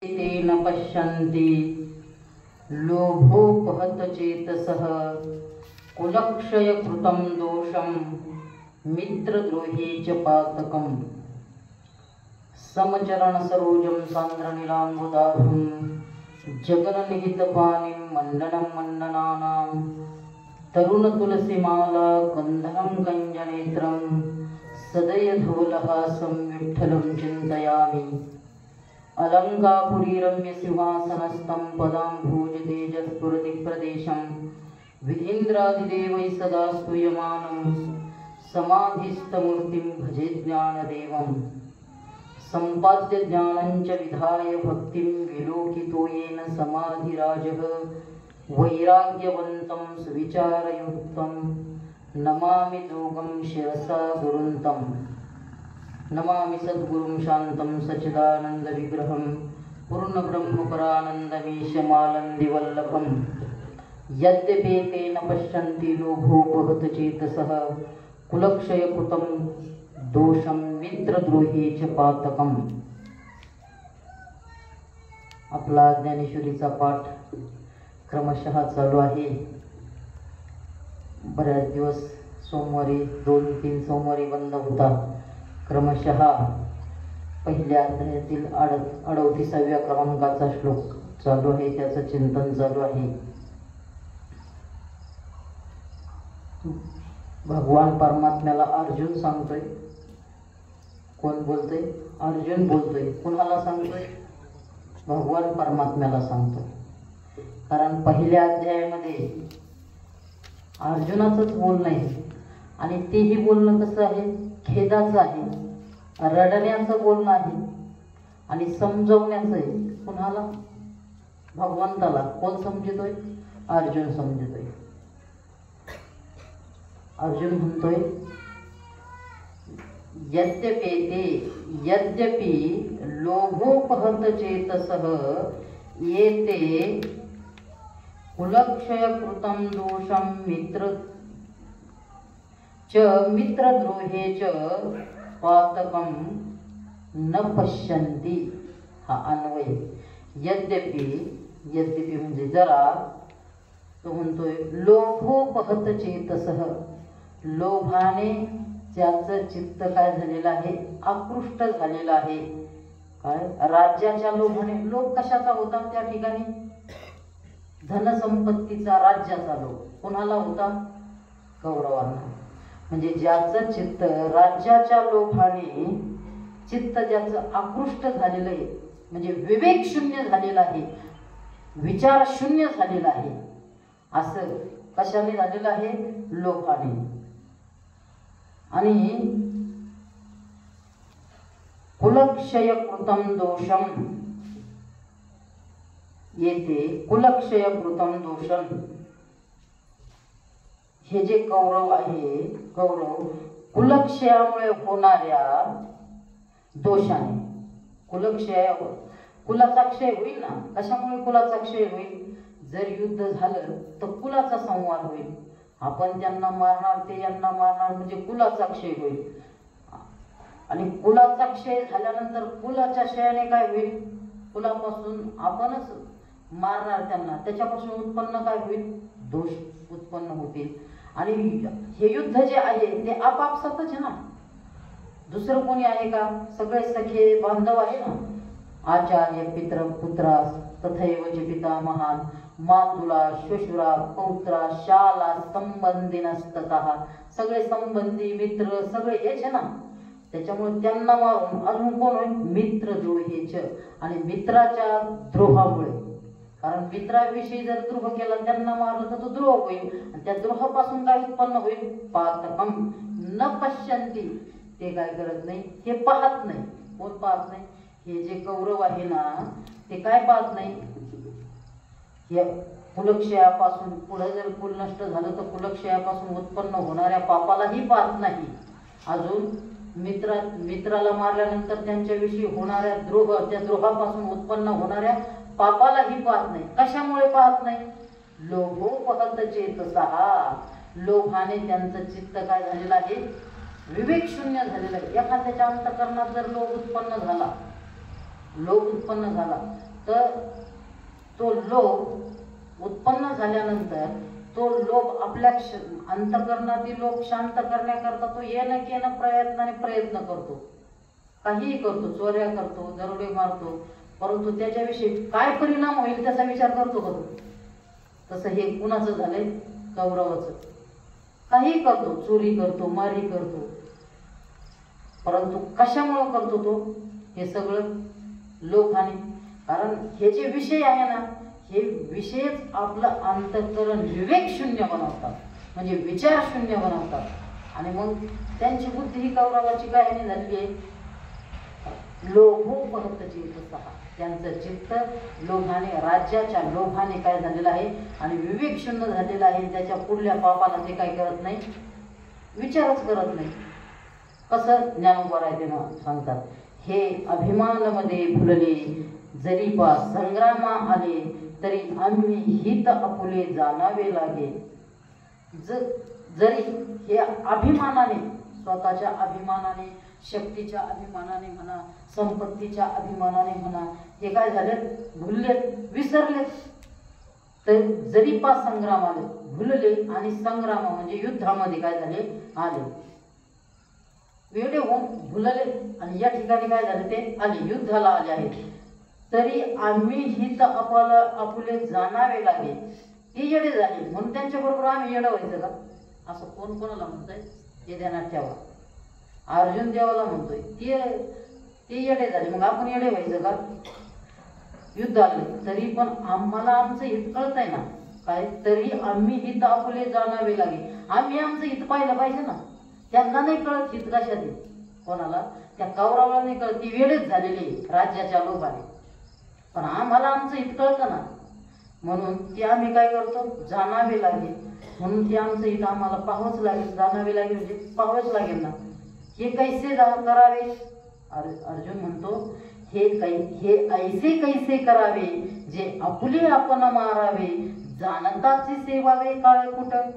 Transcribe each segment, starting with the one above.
तेन पश्यन्ति लोभोपहत चेतसः कुलक्षय कृतं दोषं मित्रद्रोहे च पातकम् समचरण सरोजं सान्द्रनीलाम्बुदाभं जगन्निहितपाणिं मण्डनं मण्डनानां तरुणतुलसीमाला गन्धनं गञ्जनेत्रं सदयधोलहासं विठ्ठलं चिन्तयामि अलङ्कापुरी रम्यसिंहासनस्थं पदाम्भोजतेजस्फुरतिप्रदेशं विधीन्द्रादिदेवैः सदा स्तूयमानं समाधिस्थमूर्तिं भजे ज्ञानदेवं सम्पाद्य ज्ञानं च विधाय भक्तिं विलोकितो येन समाधिराजः वैराग्यवन्तं सुविचारयुक्तं नमामि दोगं शिरसा गुरुन्तं नमामि सद्गुरुं शान्तं सच्चिदानन्दविग्रहं पूर्णब्रह्मपरानन्दमीशमानन्दिवल्लभं यद्यपि न पश्यन्ति लोभोपहतचेतसः कुलक्षयकृतं दोषं मित्रद्रोहे च पातकम्। आपला ज्ञानेश्वरीचा पाठ क्रमशः चालू आहे। बऱ्याच दिवस सोमवारी 2-3 सोमवारी बंद होता। क्रमशः पहिल्या अध्यायातील 38व्या क्रमांकाचा श्लोक चालू आहे, त्याचं चिंतन चालू आहे। भगवान परमात्म्याला अर्जुन सांगतोय। कोण बोलतोय? अर्जुन बोलतोय। कुणाला सांगतोय? भगवान परमात्म्याला सांगतोय। कारण पहिल्या अध्यायामध्ये अर्जुनाचंच बोलणं आहे आणि तेही बोलणं कसं आहे? खेदाचं आहे, रडण्याचं बोलणं आहे आणि समजवण्याचं आहे। कुणाला? भगवंताला। कोण समजतोय? अर्जुन समजतोय। अर्जुन म्हणतोय यद्यपि लोभोपहत चेतसः येते कुलक्षयकृतं दोषं मित्रद्रोहे च पातकं न पश्यन्ति। हा अन्वय। यद्यपि म्हणजे जरा, तो म्हणतोय लोभोपहत चेतसः, लोभाने ज्याचं चित्त काय झालेलं आहे? आकृष्ट झालेलं आहे। काय? राज्याच्या लोभाने। लोभ कशाचा होता त्या ठिकाणी? धनसंपत्तीचा, राज्याचा लोभ। कोणाला होता? कौरवांना। म्हणजे ज्याचं चित्त राज्याच्या लोभाने चित्त ज्याचं आकृष्ट झालेलं आहे, म्हणजे विवेक शून्य झालेलं आहे, विचार शून्य झालेला आहे, असं कशाने झालेलं आहे? लोभाने। आणि कुलक्षयकृतं दोषं येते, कुलक्षयकृतं दोषं, हे जे कौरव आहे, कौरव कुलक्षयामुळे होणाऱ्या दोषाने, कुलाचा क्षय होईल ना। कशामुळे कुलाचा क्षय होईल? जर युद्ध झालं तर कुलाचा संहार होईल। आपण त्यांना मारणार, ते यांना मारणार, म्हणजे कुलाचा क्षय होईल। आणि कुलाचा क्षय झाल्यानंतर कुलाच्या क्षयाने काय होईल? कुलापासून आपणच मारणार त्यांना, त्याच्यापासून उत्पन्न काय होईल? दोष उत्पन्न होतील। आणि हे युद्ध जे आहे ते आपापसातच आहे ना, दुसरं कोणी आहे का? सगळे सखे बांधव आहे ना। आचार्य पित्र पुत्रास तथैव च पितामहान मातुला श्वशुरा पौत्रा शाला संबंधिनस्ततः, सगळे संबंधी मित्र सगळे हेच आहे ना। त्याच्यामुळे त्यांना मारून अजून कोण होईल? मित्रद्रोहेच। आणि मित्राच्या द्रोहामुळे, कारण मित्राविषयी जर द्रोह केला, त्यांना मारलं तर तो द्रोह होईल आणि त्या द्रोहापासून काय उत्पन्न होईल? पातकम न पश्यन्ति, ते काय करत नाही? हे पाहत नाही। कोण पाहत नाही? हे जे कौरव आहे ना, ते काय पाहत नाही? या कुलक्षयापासून, पुढे जर कुल नष्ट झालं तर कुलक्षयापासून उत्पन्न होणाऱ्या पापालाही पाहत नाही। अजून मित्राला मारल्यानंतर त्यांच्याविषयी होणाऱ्या द्रोह, त्या द्रोहापासून उत्पन्न होणाऱ्या पापालाही पाहत नाही। कशामुळे पाहत नाही? लोभोपहत चेतसः, लोभाने त्यांचं चित्त काय झालेलं आहे? विवेक शून्य झालेलं आहे। एखाद्याच्या अंतःकरणात जर लोभ उत्पन्न झाला तर तो लोभ उत्पन्न झाल्यानंतर तो लोभ आपल्या अंतःकरणातील लोभ शांत करण्याकरता तो येणं केनं प्रयत्नाने प्रयत्न करतो, काहीही करतो, चोऱ्या करतो, दरोडे मारतो, परंतु त्याच्याविषयी काय परिणाम होईल त्याचा विचार करतो का? तसं हे कुणाचं झालंय? कौरवाचं. काही करतो, चोरी करतो, मारी करतो, परंतु कशामुळे करतो तो? हे सगळं लोभाने. कारण हे जे विषय आहे ना, हे विषयच आपलं अंतःकरण विवेक शून्य बनवतात, म्हणजे विचार शून्य बनवतात. आणि मग त्यांची बुद्धी ही कौरवाची गायनी झालेली आहे. लोभोपहत चित्तः, त्यांचं चित्त लोभाने, राज्याच्या लोभाने काय झालेलं आहे आणि विवेक शून्य झालेलं आहे. त्याच्या पुढल्या पापाला ते काय करत नाही, विचारच करत नाही. कसं? ज्ञानोबरायतेनं सांगतात, हे अभिमानामध्ये भुलले, जरी पा संग्रामा आले, तरी आम्ही हित आपुले जाणावे लागे. जरी हे अभिमानाने, स्वतःच्या अभिमानाने, शक्तीच्या अभिमानाने म्हणा, संपत्तीच्या अभिमानाने म्हणा, हे काय झालेत? भुललेत, विसरलेत. तर जरी पा संग्राम आले, भुलले आणि संग्राम म्हणजे युद्धामध्ये काय झाले? आले. वेडे होऊन भुलले आणि या ठिकाणी काय झाले? ते आले, युद्धाला आले आहेत. तरी आम्ही हित आपुले जाणावे लागे. हे येडे झाले म्हणून त्यांच्या बरोबर आम्ही येडं व्हायचं का? असं कोण कोणाला म्हणतंय? हे ध्यानात ठेवा. अर्जुन देवाला म्हणतोय ते येडे झाले, मग आपण येडे व्हायचं का? युद्ध आले तरी पण आम्हाला आमचं हित कळतंय ना. काय? तरी आम्ही हित आपुले जाणावे लागे. आम्ही आमचं हित पाहिलं पाहिजे ना. त्यांना नाही कळत हित कशात आहे. कोणाला? त्या कौरवाला नाही कळत. ती वेळेच झालेली राज्याच्या लोभाने. पण आम्हाला आमचं हित कळतं ना, म्हणून ते आम्ही काय करतो? जाणावे लागेल. म्हणून ते आमचं हित आम्हाला पाहावंच लागेल. जाणावे लागेल म्हणजे पाहावंच लागेल ना. हे कैसे करावे? अर्जुन म्हणतो, हे ऐसे कैसे करावे, जे आपुले आपण मारावे, जाणताची सेवावे काळ कुठं.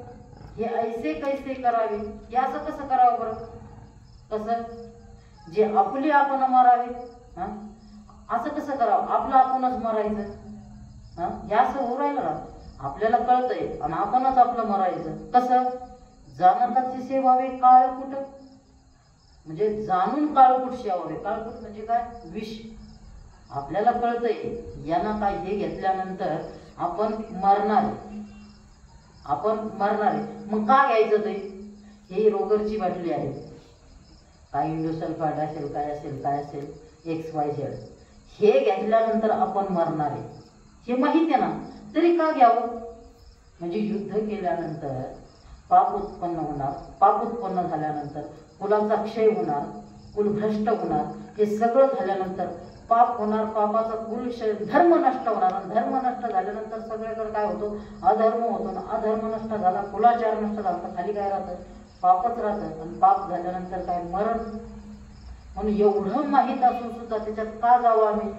हे ऐसे कैसे करावे, हे असं कसं करावं बरं? कसं? जे आपुले आपण मारावे, असं कसं करावं? आपलं आपणच मरायचं. हे असं होऊ राहिलं ना. आपल्याला कळतंय आणि आपणच आपलं मरायचं. कसं? जाणताची सेवावे काळ कुठं, म्हणजे जाणून काळकूट सेवावे. काळकूट म्हणजे काय? विष. आपल्याला कळतंय यांना काय, हे घेतल्यानंतर आपण मरणार, आपण मरणार आहे. मग का घ्यायचं ते? ही रोगरची बाटली आहे, काय इंडोसल्फाइड असेल, काय असेल, काय असेल, XYZ. हे घेतल्यानंतर आपण मरणार आहे हे माहिती आहे ना, तरी का घ्यावं? म्हणजे युद्ध केल्यानंतर पाप उत्पन्न होणार, पाप उत्पन्न झाल्यानंतर कुलाचा क्षय होणार, कुलभ्रष्ट होणार. हे सगळं झाल्यानंतर पाप होणार, पापाचा कुलक्षय, धर्म नष्ट होणार. आणि धर्म नष्ट झाल्यानंतर सगळ्याकडे काय होतो? अधर्म होतो. ना अधर्म नष्ट झाला, कुलाचार नष्ट झाला, तर खाली काय राहतं? पापच राहतं. आणि पाप झाल्यानंतर काय? मरण. म्हणून एवढं माहीत असून सुद्धा त्याच्यात का जावं आम्ही?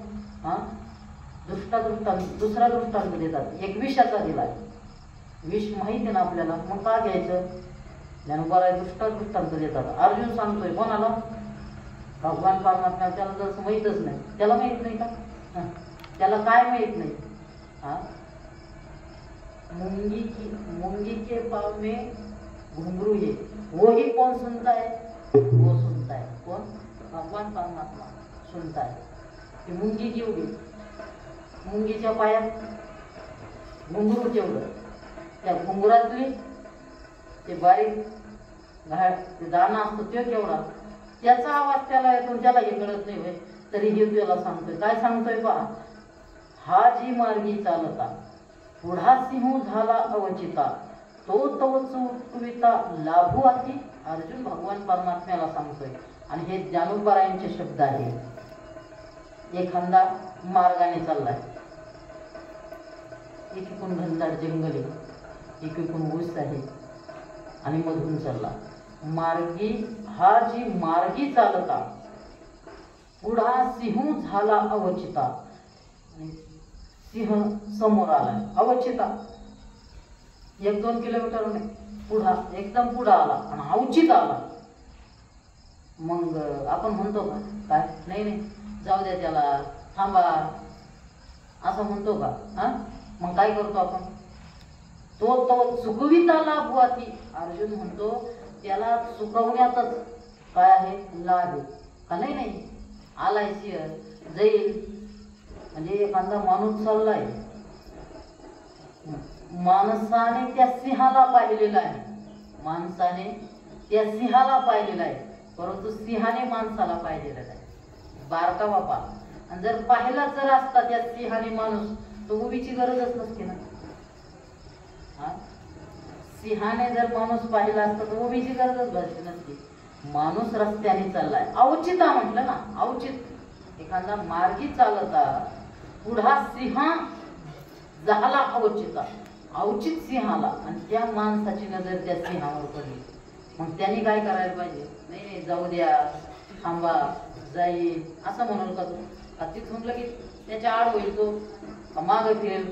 दुसरा दृष्टांत देतात. एक विषाचा दिलाय, विष माहिती आहे ना आपल्याला, मग का घ्यायचं? ज्ञानोबराय दृष्टांत देतात. अर्जुन सांगतोय कोणाला? भगवान परमात्मा. त्याला जसं माहीतच नाही. त्याला माहीत नाही का? त्याला काय माहीत नाही? मुंगी के पाव में घुंघरू है, वो ही कौन सुनता है? वो सुनता है. कौन? भगवान परमात्मा सुनता है. ती मुंगी केवढी, मुंगीच्या पायात घुंगरू केवढं, त्या घुंगरातली ते बारीक दाना असतो तो केवढा, त्याचा आवाज त्याला येतो. त्याला हे कळत नाही होय, तरी हे त्याला सांगतोय. काय सांगतोय पहा? हा जी मार्गी चालता, पुढा सिंह झाला अवचिता, तो तवच कविता लाभू आती. अर्जुन भगवान परमात्म्याला सांगतोय. आणि हे ज्ञानोबरायांचे शब्द आहेत. एखादा मार्गाने चाललाय, एकीकडून घनदाट जंगल आहे, एकीकडून ऊस आहे, आणि मधून चालला मार्गी. हा जी मार्गी चालता, पुढा सिंह झाला अवचिता. सिंह समोर आला, अवचिता 1-2 किलोमीटर नाही, पुढा एकदम पुढा आला आणि अवचित आला. मग आपण म्हणतो का काय? नाही नाही, जाऊ द्या त्याला, थांबा. असं म्हणतो का? हा, मग काय करतो आपण? तो तो चुकविता लाभवाती. अर्जुन म्हणतो त्याला चुकवण्यातच काय आहे? लाभ आहे का? नाही नाही, आलाय सिंह जाईल. म्हणजे एखादा माणूस चाललाय, माणसाने त्या सिंहाला पाहिलेला आहे, माणसाने त्या सिंहाला पाहिलेला आहे, परंतु सिंहाने माणसाला पाहिलेला आहे. बारका बापा. आणि जर पाहिला जर असता त्या सिंहाने माणूस, तो उभीची गरजच नसते ना. सिंहाने जर माणूस पाहिला असता तर उभीची गरजच भासली नसती. माणूस रस्त्याने चाललाय, अवचिता म्हटलं ना, अवचित. एखादा मार्गी चालता पुढा सिंह झाला अवचिता, अवचित सिंहाला, आणि त्या माणसाची नजर त्या सिंहावर पडली. मग त्यांनी काय करायला पाहिजे? नाही नाही, जाऊ द्या, थांबा, जाईल असं म्हणून का? तू तिथून लगेच त्याच्या आड होईल तो, माग फिरेल,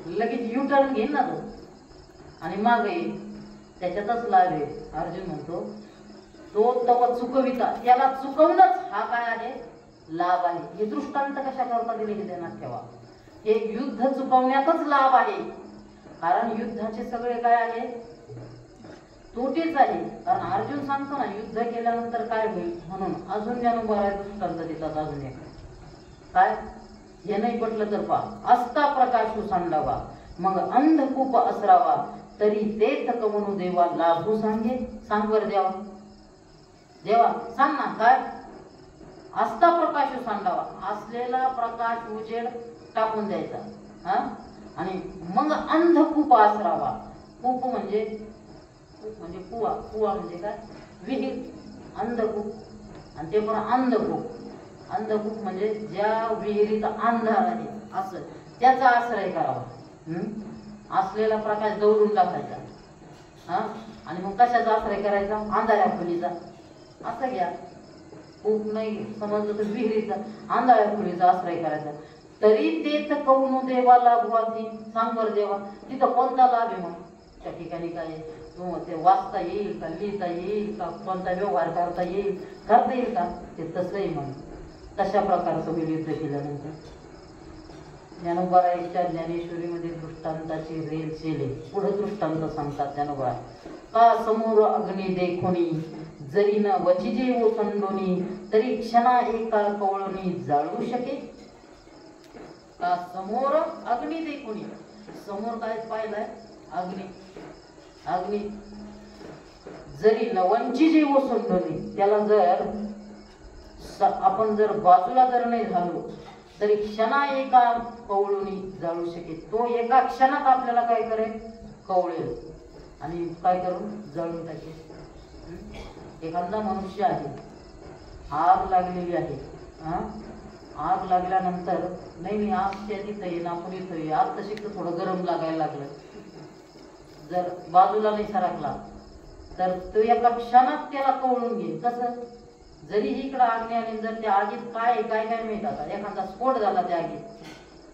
लगेच यू टर्न घेईल ना तो आणि माग येईल. त्याच्यातच लाभ आहे. अर्जुन म्हणतो तो तव चुकविता, त्याला चुकवणंच हा काय आहे? लाभ आहे. हे दृष्टांत कशा करता दिले हे ध्यानात ठेवा. हे युद्ध चुकवण्यातच लाभ आहे. कारण युद्धाचे सगळे काय आहे? तोटेच आहे. कारण अर्जुन सांगतो ना युद्ध केल्यानंतर काय होईल म्हणून. अजून ज्यानं बरा दृष्टांत देतात. अजून एक काय? हे नाही पटलं तर पहा. असता प्रकाशू सांडावा, मग अंधकूप असरावा, तरी ते थक म्हणू देवा लाभू सांगे. सांग बर देवा, देवा सांग ना काय? असता प्रकाशू सांडावा, असलेला प्रकाश उजेड टाकून द्यायचा. हा, आणि मग अंधकूप आसरावा. कूप म्हणजे कुवा, कुवा म्हणजे काय? विहीर. अंधकूप, आणि ते पण अंधकूप. अंधकूप म्हणजे ज्या विहिरीचा अंधार आहे असं, त्याचा आश्रय करावा. असलेला प्रकाश दौडून टाकायचा. हा, आणि मग कशाचा आश्रय करायचा? अंधाऱ्या खोलीचा. असं घ्या. कूप नाही समजलं तर विहिरीचा, अंधाऱ्या खोलीचा आश्रय करायचा. तरी तेच कौन देवा लाभवाती. सांग बर देवा, तिथं कोणता लाभ आहे? मग त्या ठिकाणी काय ते वाचता येईल का? लिहिता येईल का? कोणता व्यवहार करता येईल का? ते तसंही मग तशा प्रकारचं मी युद्ध केल्यानंतर. ज्ञानोबा रायच्या ज्ञानेश्वरीमध्ये दृष्टांताची रेल चेले पुढे दृष्टांत सांगतात. ज्ञानोबा का समोर अग्नी देखोनी, जरी न वचिजे ओसंडोनी, तरी क्षणा एका कवळणी जाळू शके. का समोर अग्नी देखोनी, समोर काय पाहिलंय? अग्नी. अग्नी जरी न वंचिजे ओसंडोनी, त्याला जर आपण जर बाजूला जर नाही झालो तरी क्षणा एका कवळूनी जाळू शकेल. तो एका क्षणात आपल्याला काय करेल? कवळेल आणि काय करून जळून टाकेल. एखादा मनुष्य आहे, आग लागलेली आहे. आग लागल्यानंतर नाही आग त्या तिथं येईन, आपण इथं ये, आग तशी तर थोडं गरम लागायला लागलं, जर बाजूला नाही सरकला तर तो एका क्षणात त्याला कवळून घेईल. कसं? जरी इकडं आग आली, जर त्या आगीत काय काय काय मिळतात, एखादा स्फोट झाला त्या आगीत,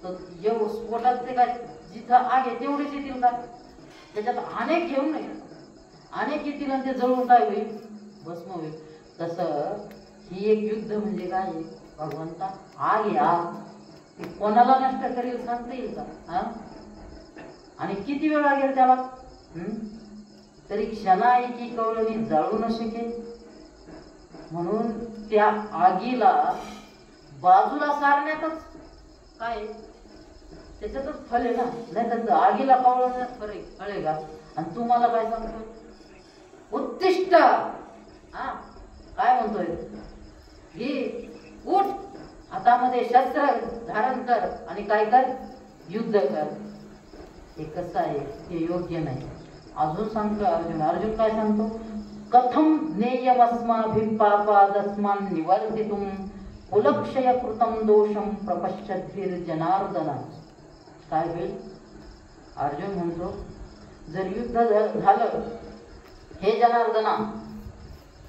तर जेव्हा स्फोटात ते काय जिथं आग आहे तेवढेच येतील का? त्याच्यात अनेक घेऊन नाही, अनेक येतील आणि ते जळून काय होईल? भस्म होईल. तसं ही एक युद्ध म्हणजे काय? भगवंता आग आहे, आग ती कोणाला नष्ट करेल सांगता येईल का? आणि किती वेळ लागेल त्याला? तरी क्षणाएकी कवळणी जाळू न शकेल. म्हणून त्या आगीला बाजूला सारण्यातच काय त्याच्यातच फल आहे ना. नाही तर आगीला कवळण्यात फरक कळेल का? आणि तुम्हाला काय सांगतोय? उत्तिष्ठ. हा, काय म्हणतोय? घे, उठ, हातामध्ये शस्त्र धारण कर आणि काय कर? युद्ध कर. हे कसं आहे? हे योग्य नाही. अजून सांगतो अर्जुन. अर्जुन काय सांगतो? कथम ज्ञेयमस्माभिः पापादस्मान् निवर्तितुं कुलक्षय कृतं दोषं प्रपश्यद्भिर्जनार्दन. काय होईल? अर्जुन म्हणतो जर युद्ध झालं, हे जनार्दना,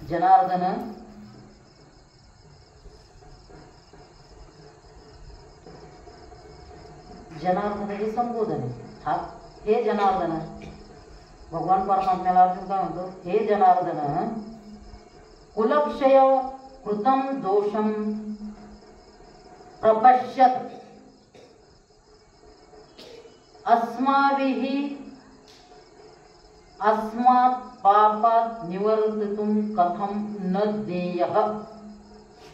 जनार्दन जनार्दन हे संबोधन आहे. हा, हे जनार्दन. भगवान परमात्म्याला अर्जुन काय म्हणतो? हे जनार्दन, कुलक्षय कृतं दोषं प्रपश्यत. अस्माभिः अस्मात् पापात् निवर्तितुं कथं न ज्ञेयः।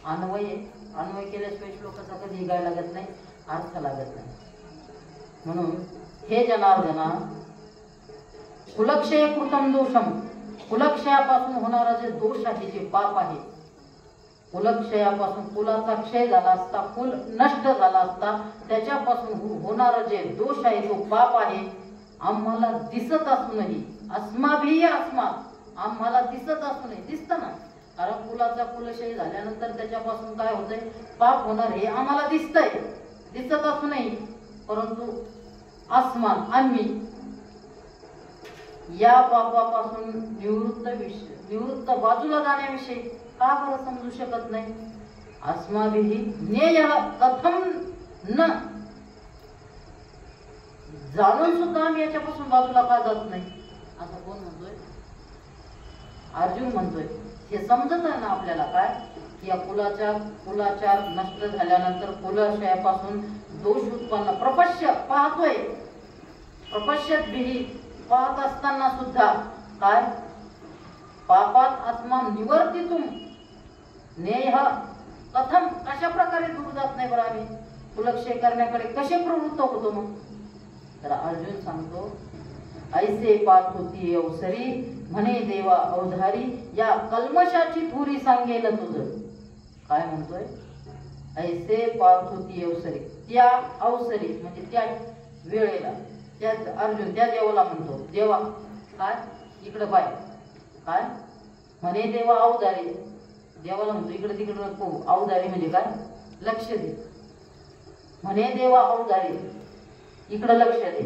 अन्वय केल्याशिवाय श्लोकाचा कधी काय लागत नाही, अर्थ लागत नाही. म्हणून हे जनार्दना, कुलक्षय कृतम दोषम, कुलक्षयापासून होणारा जे दोष आहे, जे पाप आहे, कुलक्षयापासून कुलाचा क्षय झाला असता, कुल नष्ट झाला असता, त्याच्यापासून होणारा जे दोष आहे, तो पाप आहे, आम्हाला दिसत असूनही, अस्माभिः अस्मात, आम्हाला दिसत असूनही, दिसतं ना, कारण कुलाचा कुलक्षय झाल्यानंतर त्याच्यापासून काय होतंय, पाप होणार हे आम्हाला दिसतंय, दिसत असूनही, परंतु अस्मात आम्ही या पापापासून निवृत्त बाजूला जाण्याविषयी का बरं समजू शकत नाही. अस्माभिः ज्ञेयः कथं न, जाणून सुद्धा आम्ही याच्यापासून बाजूला का जात नाही, असं कोण म्हणतोय, अर्जुन म्हणतोय. हे समजत आहे ना आपल्याला काय, की या कुलाचार नष्ट झाल्यानंतर कुलक्षयापासून दोष उत्पन्न, प्रपश्य पाहतोय, प्रपश्यत बिही, पाहत असताना सुद्धा काय, पापात अस्मान् निवर्तितुं नेह कथम, कशा प्रकारे दूर जात नाही बरं आम्ही, कुलक्षय करण्याकडे कसे प्रवृत्त होतो मग. तर अर्जुन सांगतो, ऐसे पात होती अवसरी, म्हणे देवा अवधारी, या कल्मशाची थोरी सांगेल तुझं. काय म्हणतोय, ऐसे पात होती अवसरी, त्या अवसरी म्हणजे त्या वेळेला, त्या अर्जुन त्या देवाला म्हणतो, देवा काय इकडं पाय, काय म्हणे देवा अवधारी, देवाला म्हणतो इकडे तिकडे नको, अवधारी म्हणजे काय, लक्ष दे, म्हणे देवा अवधारी, इकडं लक्ष दे,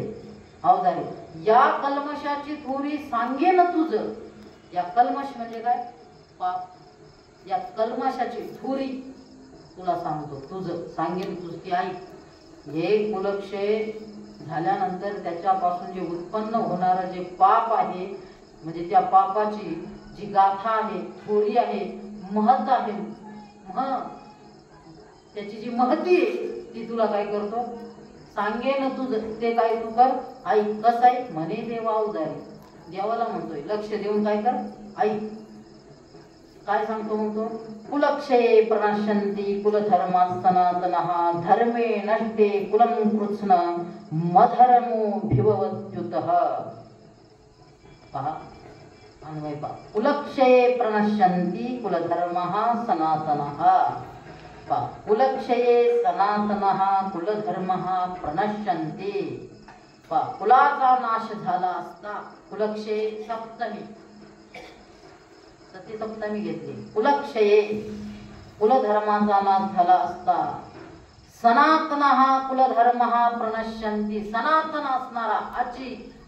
अवधारी, या कल्मशाची थोरी सांगेन तुझं. या कल्मश म्हणजे काय, पाप, या कल्मशाची थोरी तुला सांगतो, तुझं सांगेन तुझं, की आई हे कुलक्षय झाल्यानंतर त्याच्यापासून जे उत्पन्न होणारं जे पाप आहे, म्हणजे त्या पापाची जी गाथा आहे, थोरी आहे, महत आहे, त्याची जी महती आहे, ती तुला काय करतो, सांगेन तुझं, ते काय तू कर, आई कसं आहे, म्हणे देवा अवधारी, देवाला म्हणतोय लक्ष देऊन काय कर, आई काय सांगतो म्हणतो, कुलक्षये प्रणश्यन्ति कुलधर्मा सनातनः, धर्मे नष्टे कुलं कृत्स्न मधर्मो भिभवत्युतः. पहा अन्वय पहा, कुलक्षये प्रणश्यन्ति कुलधर्मः सनातनः, पहा कुलक्षये सनातनः कुलधर्मः प्रणश्यन्ति, पहा कुलाचा नाश झाला असता, कुलक्षये सप्तमी, सती सप्तमी घेतली, कुलक्षये कुलधर्माचा नाश झाला असता, सनातनः कुलधर्मः प्रणश्यन्ति, सनातन असणारा,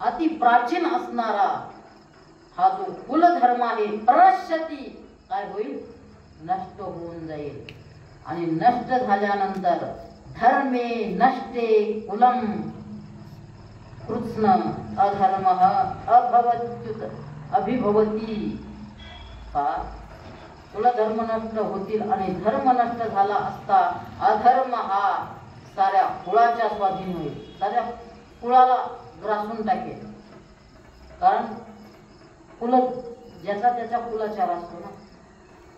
अति प्राचीन असणारा हा जो कुलधर्म आहे, प्रणश्यती काय होईल, नष्ट होऊन जाईल. आणि नष्ट झाल्यानंतर धर्मे नष्टे कुलम कृत्स्न अधर्मः अभवत्युत अभिभवती. कुलधर्म नष्ट होतील आणि धर्म नष्ट झाला असता अधर्म हा साऱ्या कुळाच्या स्वाधीन होईल, साऱ्या कुळाला ग्रासून टाकेल. कारण कुल ज्याचा त्याचा कुलाचार असतो ना,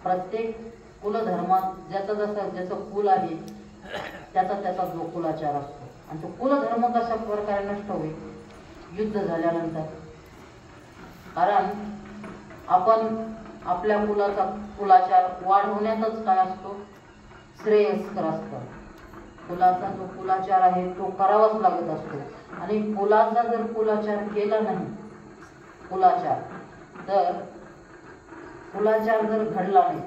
प्रत्येक कुलधर्मात ज्याचं कुल आहे त्याचा जो कुलाचार असतो, आणि तो कुलधर्म कशा प्रकारे नष्ट होईल, युद्ध झाल्यानंतर. कारण आपण आपल्या कुलाचार वाढवण्यातच काय असतो, श्रेयस्कर असतं. कुलाचा जो कुलाचार आहे तो करावाच लागत असतो, आणि कुलाचा जर कुलाचार केला नाही, कुलाचार जर घडला नाही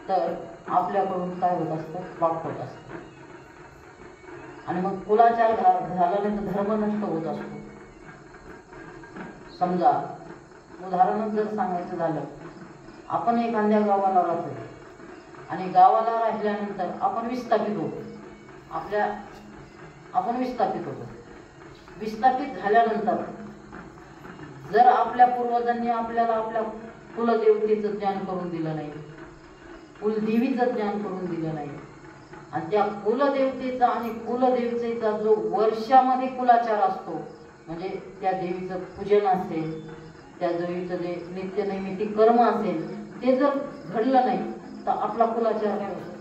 तर आपल्याकडून काय होत असतं, पाप होत असतं. आणि मग कुलाचार झाला नाही तर धर्म नष्ट होत असतो. समजा उदाहरणच जर सांगायचं झालं, आपण एखाद्या गावाला राहतो आणि गावाला राहिल्यानंतर आपण विस्थापित होतो, विस्थापित झाल्यानंतर जर आपल्या पूर्वजांनी आपल्याला आपल्या कुलदेवतेचं ज्ञान करून दिलं नाही, कुलदेवीचं ज्ञान करून दिलं नाही, आणि त्या कुलदेवतेचा आणि कुलदेवतेचा जो वर्षामध्ये कुलाचार असतो, म्हणजे त्या देवीचं पूजन असेल, त्या देवीचं जे नित्यनैमित्तिक कर्म असेल, ते जर घडलं नाही तर आपला कुलाचार काय होतो,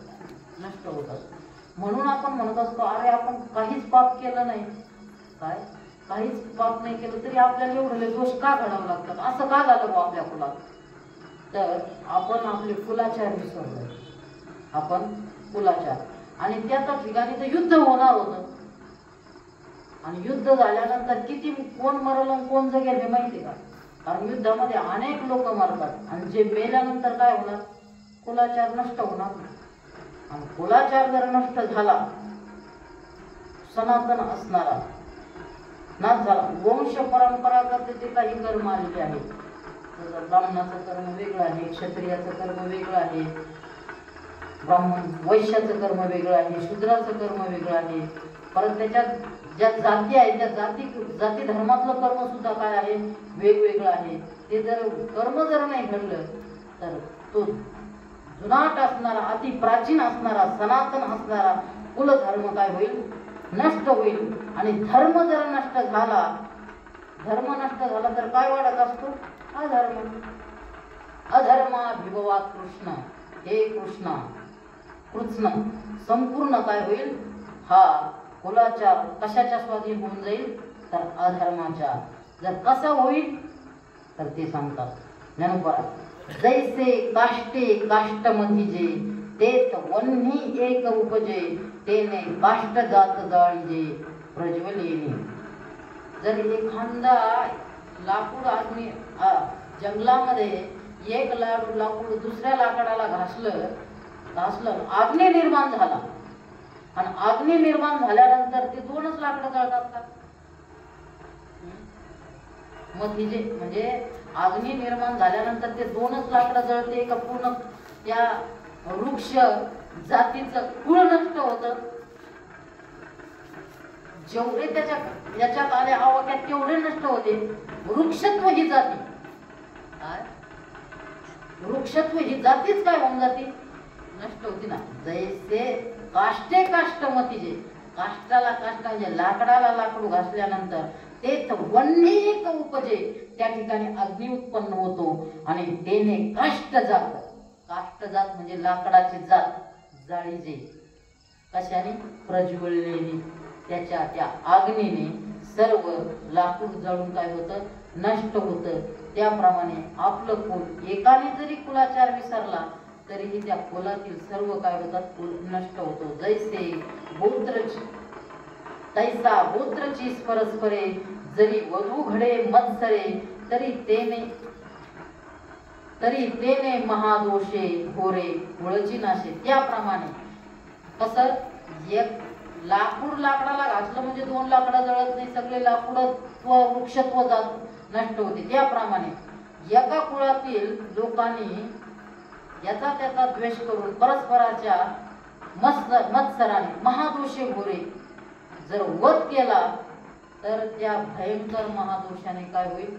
नष्ट होतात. म्हणून आपण म्हणत असतो, अरे आपण काहीच पाप केलं नाही, काहीच पाप नाही केलं तरी आपल्याला एवढे दोष का घडावं लागतात, असं का झालं आपल्या कुलात? तर आपण आपले कुलाचार विसरलोय. आपण कुलाचार, आणि त्याच ठिकाणी तर युद्ध होणार होतं, आणि युद्ध झाल्यानंतर किती कोण मरल आणि कोण जगेल हे माहिती का? कारण युद्धामध्ये अनेक लोक मरतात, आणि जे मेल्यानंतर काय होणार, कुलाचार नष्ट होणार. आणि कुलाचार जर नष्ट झाला, सनातन असणारा नाश झाला. वंश परंपरागत जे काही कर्म आलेले आहेत, ब्राह्मणाचं कर्म वेगळं आहे, क्षत्रियाचं कर्म वेगळं आहे, ब्राह्मण वैश्याचं कर्म वेगळं आहे, शूद्राचं कर्म वेगळं आहे. परत त्याच्यात ज्या जाती आहेत त्या जाती धर्मातलं कर्म सुद्धा काय आहे, वेगवेगळं आहे. ते जर कर्म जर नाही घडलं तर तो जुनाट असणारा, अति प्राचीन असणारा, सनातन असणारा कुलधर्म काय होईल, नष्ट होईल. आणि धर्म जर नष्ट झाला, धर्म नष्ट झाला तर काय वाढत असतो, अधर्म. अधर्माभिभवा कृष्ण, हे कृष्ण संपूर्ण काय होईल, हा कुलाचार कशाच्या स्वाधीन होऊन जाईल, तर अधर्माच्या. जर कसा होईल तर ते सांगतात ज्ञानोबा, जैसे काष्टे काष्टमधिजे, तेत वन्ही एक उपजे, तेने काष्ट जात जाळीजे प्रज्वलेने. जर एखादा लाकूड अग्नी जंगलामध्ये एक लाकूड दुसऱ्या लाकडाला घासलं अग्नी निर्माण झाला, आणि अग्नी निर्माण झाल्यानंतर ते दोनच लाकडं जळतात का? मग तिचे म्हणजे अग्नी निर्माण झाल्यानंतर ते दोनच लाकडं जळते का पूर्ण त्या वृक्ष जातीचं कुळ नष्ट होतं? जेवढे याच्यात आले आवाक्यात तेवढे नष्ट होते. वृक्षत्व ही जाती, वृक्षत्व ही जातीच काय होऊन जाते, नष्ट होती ना. जैसे काष्टे काष्टमतीजे, काष्टाला काष्ट म्हणजे लाकडाला लाकडू घासल्यानंतर ते वन्ही एक उपजे, त्या ठिकाणी अग्नी उत्पन्न होतो, आणि तेने काष्ट जात म्हणजे लाकडाची जात जाळीजे, कशाने, प्रज्वललेली, त्याच्या त्या अग्नीने सर्व लाकूड जळून काय होतं, नष्ट होतं. त्याप्रमाणे आपलं कुल, एकाने जरी कुलाचार विसरला तरीही त्या कुलातील सर्व काय होतात, कुल नष्ट होतो. जैसे गोत्रची तैसा गोत्रची परस्परे, जरी वधू घडे मत्सरे, तरी तेने महादोषे घोरे कुळची नाशे. त्याप्रमाणे कसं, एक लाकूड लाकडाला घासलं म्हणजे दोन लाकडं जळत नाही, सगळे लाकूड वृक्षत्व जात नष्ट होते. त्याप्रमाणे एका कुळातील लोकांनी याचा त्याचा द्वेष करून परस्पराच्या मत्सराने महादोषे घोरे जर वध केला तर त्या भयंकर महादोषाने काय होईल,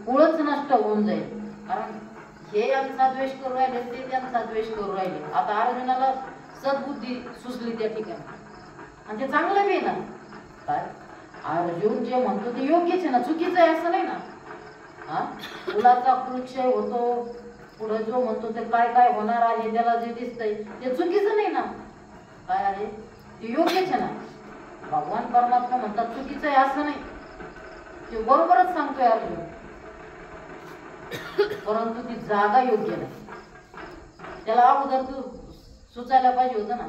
कुळच नष्ट होऊन जाईल. कारण हे यांचा द्वेष करू राहिले, ते त्यांचा द्वेष करू राहिले. आता अर्जुनाला सद्बुद्धी सुचली त्या ठिकाणी, आणि ते चांगलं बी ना. काय अर्जुन जे म्हणतो ते योग्यच आहे ना, चुकीचं आहे असं नाही ना. कुलाचा कुलक्षय होतो, पुढे जो म्हणतो ते काय काय होणार आहे, त्याला जे दिसतंय ते चुकीचं नाही ना. काय आहे ते योग्यच आहे ना. भगवान परमात्मा म्हणतात चुकीचं आहे असं नाही, ते बरोबरच सांगतोय अर्जुन, परंतु ती जागा योग्य नाही. त्याला अगोदर तू सुचायला पाहिजे होतं ना.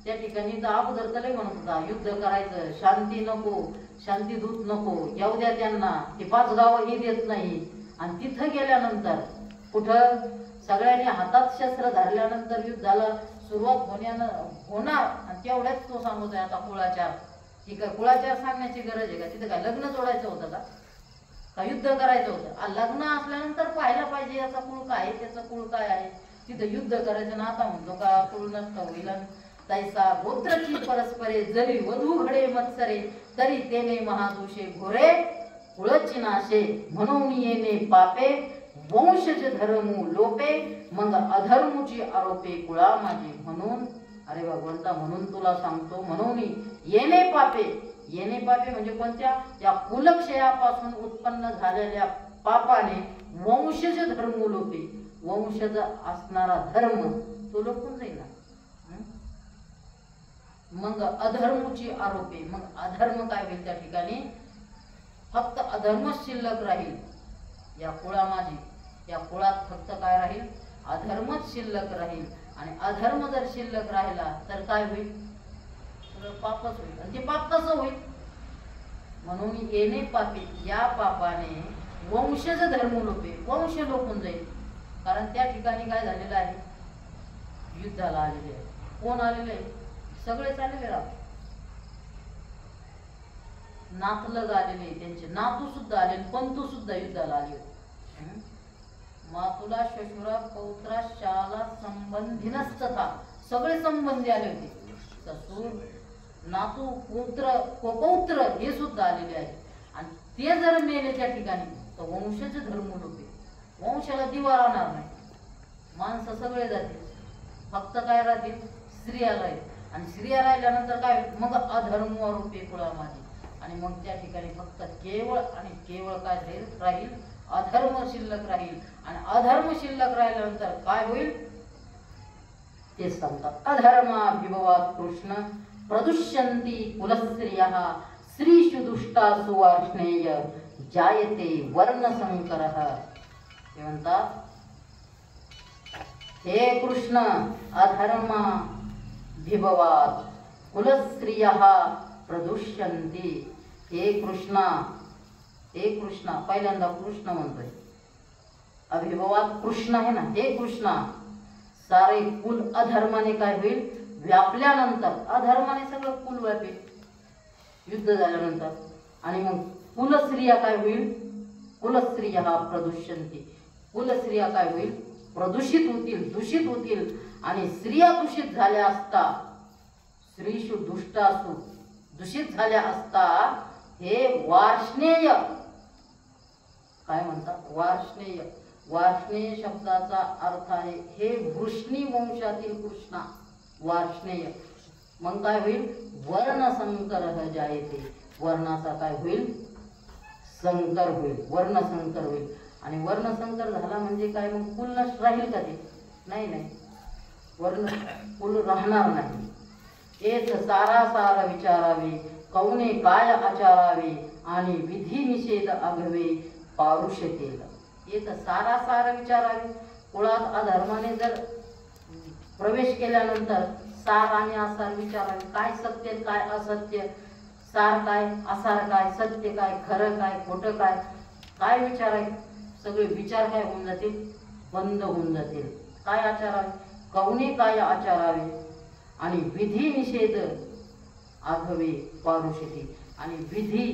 त्या ठिकाणी तर अगोदर तर म्हणत होता युद्ध करायचं, शांती नको, शांतीदूत नको, येऊ द्या त्यांना, ते 5 गावं देत नाही. आणि तिथं गेल्यानंतर कुठं सगळ्यांनी हातात शस्त्र धरल्यानंतर युद्धाला सुरुवात होणार, आणि तेवढ्याच तो सांगतोय आता कुळाचार. ठीक आहे, कुळाचार सांगण्याची गरज आहे का? तिथं काय लग्न जोडायचं होतं का युद्ध करायचं होतं? लग्न असल्यानंतर पाहायला पाहिजे याचा कुळ काय, त्याचं कुळ काय आहे. तिथं युद्ध करायचं ना, आता म्हणतो का कुळ नष्ट होईल. तैसा गोत्रची परस्परे, जरी वधू घडे मत्सरे, तरी तेने महादोषे घोरे कुळची नाशे. म्हणून येणे पापे, वंशज धर्मू लोपे, मग अधर्मूची आरोपे कुळा माझे. म्हणून अरे भगवंता म्हणून तुला सांगतो, म्हणून येणे पापे, येणे पापे म्हणजे कोणत्या, या कुलक्षयापासून उत्पन्न झालेल्या पापाने वंशज धर्म लोपे, वंशज असणारा धर्म तो लोपून जाईल ना. मग अधर्मची आरोपे, मग अधर्म काय होईल त्या ठिकाणी, फक्त अधर्मच शिल्लक राहील. या कुळामाजी, या कुळात फक्त काय राहील, अधर्मच शिल्लक राहील. आणि अधर्म जर शिल्लक राहिला तर काय होईल, सगळं पापच होईल. आणि ते पाप कसं होईल, म्हणून येणे पापी, या पापाने वंशज धर्म लोपे, वंश लोपून जाईल. कारण त्या ठिकाणी काय झालेलं आहे, युद्धाला आलेले आहे. कोण आलेले आहे, सगळेच आलेले राहत, नातलग आलेले, त्यांचे नातू सुद्धा आले, पंतू सुद्धा युद्धाला आले होते. मातुला श्वशुरा पौत्रा शाला संबंधीनस्तथा, सगळे संबंधी आले होते. ससूर, नातू, पुत्र, पौत्र हे सुद्धा आलेले आहे. आणि ते जर मेले त्या ठिकाणी तर वंशज धर्म लोपे, वंशाला दिवा राहणार नाही. माणसं सगळे जातील, फक्त काय राहतील, स्त्रिया राहील. आणि स्त्रिया राहिल्यानंतर काय, मग अधर्म रूपे कुळामाजी. आणि मग त्या ठिकाणी फक्त केवळ आणि केवळ काय राहील, अधर्म शिल्लक राहील. आणि अधर्म शिल्लक राहिल्यानंतर काय होईल ते सांगतात. अधर्माभिभवात् कृष्ण प्रदुष्यन्ति कुलस्त्रियः स्त्रीषु दुष्टासु वार्ष्णेय जायते वर्णसंकरः. ते म्हणतात, हे कृष्ण, अधर्माभिभवात् कुलस्त्रियः प्रदुष्यन्ति. हे कृष्णा, हे कृष्णा, पहिल्यांदा कृष्ण म्हणतोय, अभिभवात कृष्ण आहे ना, हे कृष्णा, सारे कुल अधर्माने काय होईल, व्यापल्यानंतर, अधर्माने सगळं कुल व्यापेल युद्ध झाल्यानंतर. आणि मग कुलस्त्रिया काय होईल, कुलस्त्रिया प्रदूषंती, कुलस्त्रिया काय होईल, प्रदूषित होतील, दूषित होतील. आणि स्त्रिया दूषित झाल्या असता, स्त्रीषु दुष्टासु, दूषित झाल्या असता हे वार्ष्णेय, काय म्हणतात, वार्ष्णेय, वार्ष्णेय शब्दाचा अर्थ आहे हे वृष्णी वंशातील कृष्णा, वार्ष्णेय. मग काय होईल, वर्णसंकर जायते, वर्णाचा काय होईल, संकर होईल, वर्णसंकर होईल. आणि वर्णसंकर झाला म्हणजे काय, मग कुल नष्ट राहील का ते, नाही नाही, वर्ण कुल राहणार नाही. हेच सारासार विचारावे, कौने काय आचारावे, आणि विधी निषेध आघवे पारुष्यतेल. हेच सारासार विचारावे. कुळात अधर्माने जर प्रवेश केल्यानंतर सार आणि आसार विचारावे, काय सत्य काय असत्य, सार काय आसार काय, सत्य काय खरं काय खोटं काय, काय विचारावे. सगळे विचार काय होऊन जातील, बंद होऊन जातील. काय आचारावे, कौने काय आचारावे, आणि विधी निषेध आघवे पारुष्यते. आणि विधी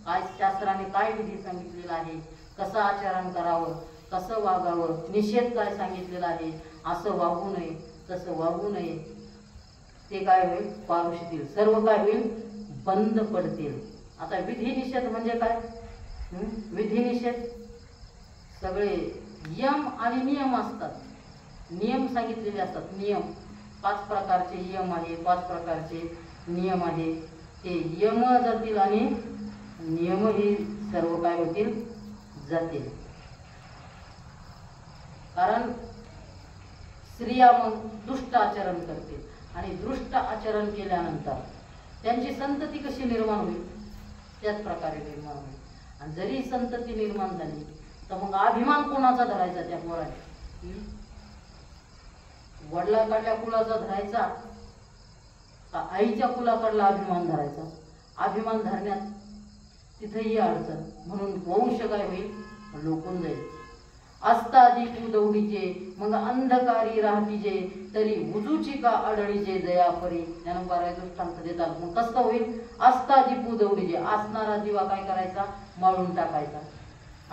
काय, शास्त्राने काय विधी सांगितलेला आहे, कसं आचरण करावं, कसं वागावं, निषेध काय सांगितलेला आहे, असं वागू नये, तसं वागू नये, ते काय होईल, पारुष्यतील, सर्व काय होईल, बंद पडतील. आता विधी निषेध म्हणजे काय, विधी निषेध सगळे यम आणि नियम असतात, नियम सांगितलेले असतात. नियम 5 प्रकारचे यम आहे, 5 प्रकारचे नियम आहे. ते यम जातील आणि नियम ही सर्व काय होतील, जातील. कारण स्त्रिया मग दुष्ट आचरण करतील, आणि दुष्ट आचरण केल्यानंतर त्यांची संतती कशी निर्माण होईल, त्याच प्रकारे निर्माण होईल. आणि जरी संतती निर्माण झाली तर मग अभिमान कोणाचा धरायचा, त्या पोराने वडिलाकडल्या कुलाचा धरायचा का आईच्या कुलाकडला अभिमान धरायचा. अभिमान धरण्यात तिथेही अडचण, म्हणून वंश काय होईल, लोकून जाईल. अस्तादी कुदौडीचे मग अंधकारी राहतीजे, तरी उजूची का अडळीचे दयापरी. ज्ञान 12 दृष्टांत देतात. मग कसं होईल, अस्तादी कुदौडीचे, असणारा दिवा काय करायचा, माळून टाकायचा,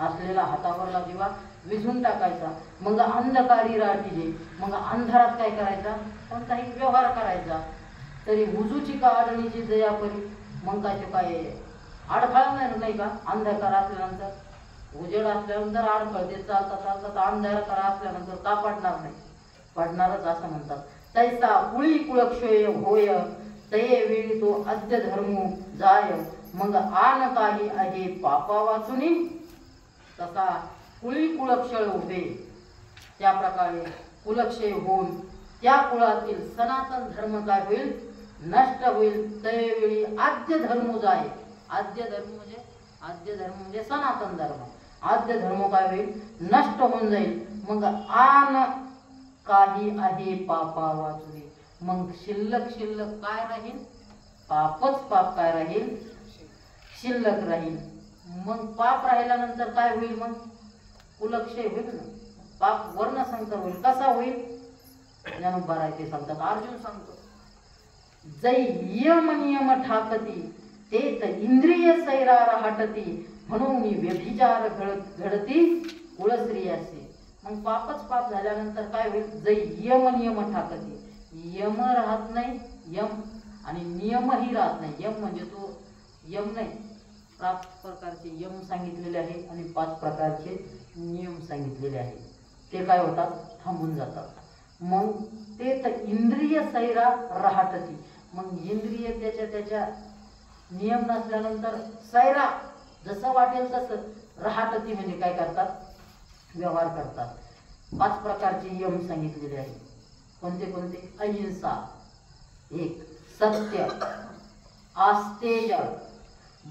असलेला हातावरला दिवा विझून टाकायचा. मग अंधकारी राहतीजे, मग अंधारात काय करायचा, कोणताही व्यवहार करायचा. तरी उजूची का अडळीची दयापरी, मग काय अडखळणार नाही का, अंधकार असल्यानंतर, उजेड असल्यानंतर अडखळते, चालता चालता अंधार असल्यानंतर का पडणार नाही, पडणारच असं म्हणतात. तैसा कुळी कुळक्षय होय, तये वेळी तो आद्य धर्मो जाय, मग आन काही आहे पापा वाचुनी, तसा कुळी कुळक्षय उभे, त्या प्रकारे कुलक्षय होऊन त्या कुळातील सनातन धर्म काय होईल, नष्ट होईल. त्यावेळी आद्य धर्म जाय, आद्य धर्म म्हणजे सनातन धर्म, आद्य धर्म काय होईल, नष्ट होऊन जाईल. मग आन काही आहे पापा वाचुनी, मग शिल्लक काय राहील, पापच पाप काय राहील, शिल्लक राहील. मग पाप राहिल्यानंतर काय होईल, मग कुलक्षय होईल ना, पाप वर्णसंकर होईल. कसा होईल, ज्ञानोबा राय ते सांगतात, अर्जुन सांगतो, जै यम नियम ठाकती तेत इंद्रिय सैरा राहटती, म्हणून व्यभिचार घडती कुळस्त्रियासी. मग पापच पाप झाल्यानंतर काय होईल, जै यम नियम ठाकती, यम राहत नाही, यम आणि नियमही राहत नाही. यम म्हणजे तो यम नाही, 7 प्रकारचे यम सांगितलेले आहे आणि 5 प्रकारचे नियम सांगितलेले आहे. ते काय होतात, थांबून जातात. मग ते तर इंद्रिय सैरा राहटती, मग इंद्रिय त्याच्या नियम नसल्यानंतर सैरा जसं वाटेल तसं राहटती म्हणजे काय करतात, व्यवहार करतात. 5 प्रकारचे यम सांगितलेले आहेत. कोणते कोणते, अहिंसा एक, सत्य, आस्तेय,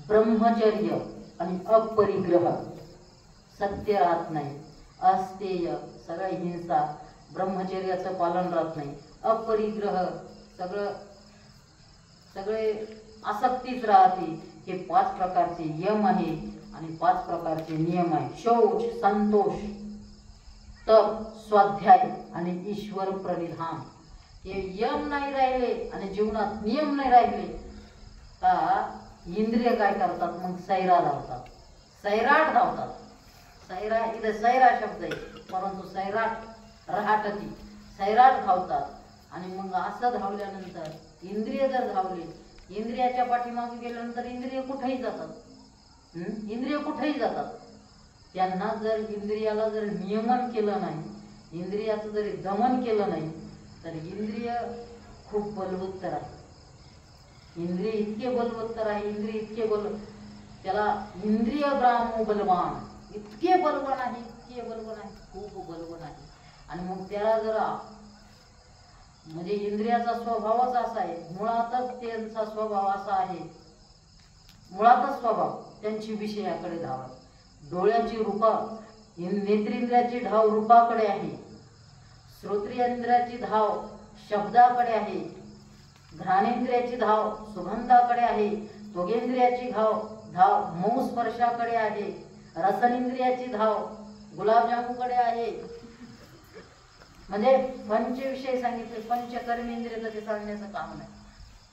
ब्रह्मचर्य आणि अपरिग्रह. सत्य राहत नाही, अस्तेय सगळं हिंसा, ब्रह्मचर्याचं पालन राहत नाही, अपरिग्रह सगळे आसक्तीच राहते. हे 5 प्रकारचे यम आहे आणि 5 प्रकारचे नियम आहे. शौच, संतोष, तप, स्वाध्याय आणि ईश्वर प्रणिधान. हे यम नाही राहिले आणि जीवनात नियम नाही राहिले का इंद्रिय काय करतात, मग सैरा धावतात, सैराट धावतात. सैरा इथे सैरा शब्द आहे, परंतु सैराट राहटती, सैराट धावतात. आणि मग असं धावल्यानंतर इंद्रिय जर धावले, इंद्रियाच्या पाठीमागे गेल्यानंतर इंद्रिय कुठेही जातात, इंद्रिय कुठेही जातात. त्यांना जर इंद्रियाला जर नियमन केलं नाही, इंद्रियाचं जरी दमन केलं नाही, तर इंद्रिय खूप बलवत्तर आहे. इंद्रिय इतके बलवत्तर आहे, इंद्रिय इतके त्याला इंद्रिय ब्राह्मो बलवान, इतके बलवान आहे, खूप बलवान आहे. आणि मग त्याला जरा म्हणजे इंद्रियाचा स्वभावच असा आहे, मुळातच त्यांचा स्वभाव असा आहे, मुळातच स्वभाव त्यांची विषयाकडे धाव. डोळ्याची रूपा, नेत्रेंद्रियाची धाव रूपाकडे आहे, श्रोत्रेंद्रियाची धाव शब्दाकडे आहे, घ्राणेंद्रियाची धाव सुगंधाकडे आहे, त्वगेंद्रियाची धाव मऊ स्पर्शाकडे आहे, रसनेंद्रियाची धाव गुलाबजामुकडे आहे. म्हणजे पंचविषय सांगितले, पंचकर्मेंद्रिय ते सांगण्याचं काम नाही.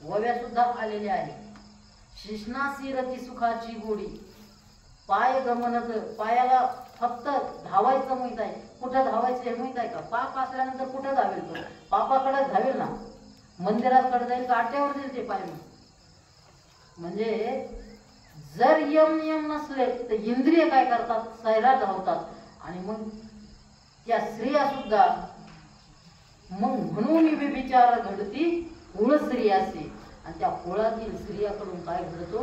वव्या सुद्धा आलेले आहे. शिष्णासी रती सुखाची गोडी, पाय गमनत, पायाला फक्त धावायचं माहित आहे. कुठं धावायचं हे माहित आहे का, पाप असल्यानंतर कुठं धावेल तो, पापाकडे धावेल ना, मंदिराकडे जाईल का आट्यावर जाईल ते पाय. म्हणजे जर यम नियम नसले तर इंद्रिय काय करतात, सैरा धावतात. आणि मग त्या स्त्रिया सुद्धा, मग म्हणून व्यभिचार घडती कुळ स्त्रियासी. आणि त्या कुळातील स्त्रियाकडून काय घडतो,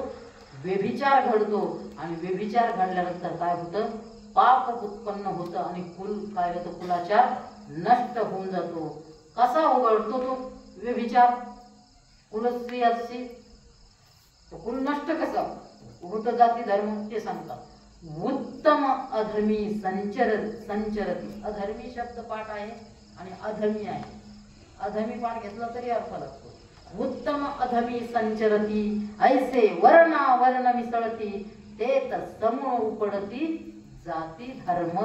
व्यभिचार घडतो. आणि व्यभिचार घडल्यानंतर काय होतं, पाप उत्पन्न होतं आणि कुल काय होतं, कुलाचार नष्ट होऊन जातो. कसा उघडतो तो व्यभिचार, कुलस्त्रियासी कुल नष्ट कसं होतं, जाती धर्म ते सांगतात. उत्तम अधमी संचरती, अधर्मी शब्द पाठ आहे आणि अधमी आहे, अधमी पाठ घेतला तरी अर्थ लागतो. उत्तम अधमी संचरती, ऐसे वर्णा वर्ण मिसळती, ते समूळ उपडती जाती धर्म.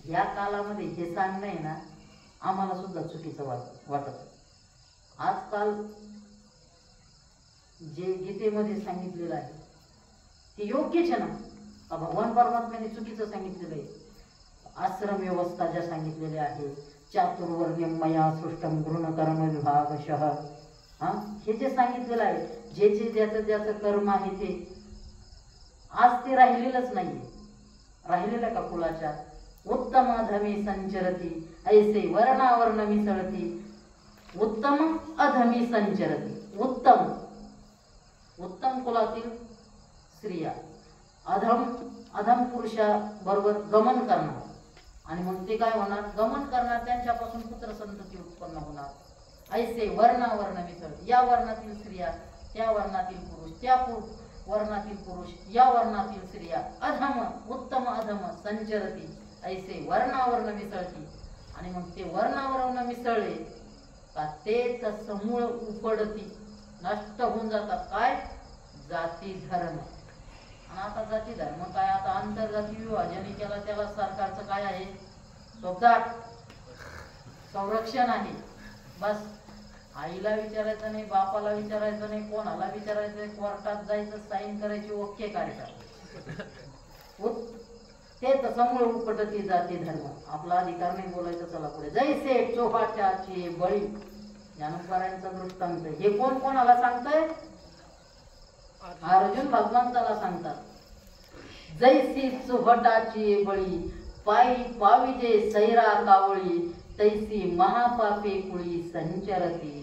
या कालामध्ये हे सांगणं आहे ना, आम्हाला सुद्धा चुकीचं वाटत. आजकाल जे गीतेमध्ये सांगितलेलं आहे ते योग्यच आहे ना, का भगवान परमात्म्याने चुकीचं सांगितलेलं आहे. आश्रम व्यवस्था ज्या सांगितलेल्या आहे, चातुर्वर्ण्यम मया सृष्टम गुणकर्म विभागशः, हे जे सांगितलेलं आहे, जे ज्याचं कर्म आहे ते आज ते राहिलेलंच नाहीये. राहिलेलं का कुलाचार. उत्तम धमी संचरती, ऐसे वर्णावर्ण मिसळती, उत्तम अधमी संचरती, उत्तम उत्तम कुलातील स्त्रिया अधम पुरुषा बरोबर गमन करणार, आणि मग ते काय होणार, गमन करणार, त्यांच्यापासून पुत्र संतती उत्पन्न होणार. ऐसे वर्णावर्ण मिसळ, या वर्णातील स्त्रिया त्या वर्णातील पुरुष, त्या वर्णातील पुरुष या वर्णातील स्त्रिया अधम उत्तम अधम संचरती, ऐसे वर्णावर्ण मिसळती. आणि मग ते वर्णावर्ण मिसळले का ते तसमूळ उपडती, नष्ट होऊन जातात. काय, जाती धर्म. आणि आता जाती धर्म काय, आता आंतरजाती विभाजन केला, त्याला सरकारचं काय आहे, सोबत संरक्षण आहे. बस आईला विचारायचं नाही, बापाला विचारायचं नाही, कोणाला विचारायचं, कोर्टात जायचं, साईन करायची, ओके करायचं. ते तसमूळ उपटती जाती धर्म. आपला अधिकार नाही बोलायचं. चला पुढे. जैसे चोहाट्याची बळी, ज्ञानेश्वरांचा दृष्टांत. हे कोण कोणाला सांगतंय, अर्जुन भगवंताला सांगतात. जैसी चोहटाची बळी, पायी पाविजे सैरा कावळी, तैसी महापापे कुळी संचरती.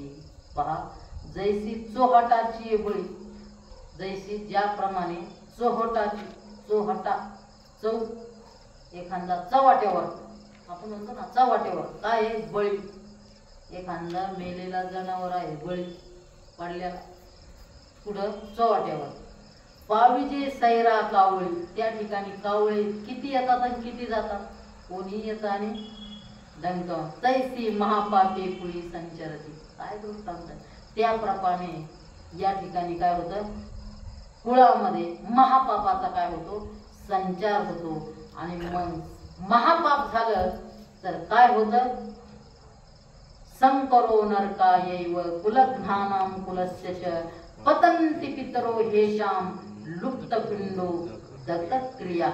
पहा, जैसी चोहटाची बळी, जैसी ज्याप्रमाणे चोहटाची, चोहटा चौ एखादा चवाट्यावर, आपण म्हणतो ना चवाट्यावर, काय आहे, बळी. एखादा मेलेला जनावर आहे, बळी पडलेला पुढं चवाट्यावर. पाविजे सैरा कावळी, त्या ठिकाणी कावळे किती येतात आणि किती जातात, कोणी येतं आणि डंक. तैसी महापापे कुळी संचरती. काय दृष्टांत, त्याप्रमाणे या ठिकाणी काय होतं, कुळामध्ये महापापाचा काय होतो, संचार होतो. आणि मग महापाप झालं तर काय होतं, संकरो नरकायैव कुलघ्नानां कुलस्य च पतन्ति पितरो हेषां लुप्तपिंडो दत्तक्रिया.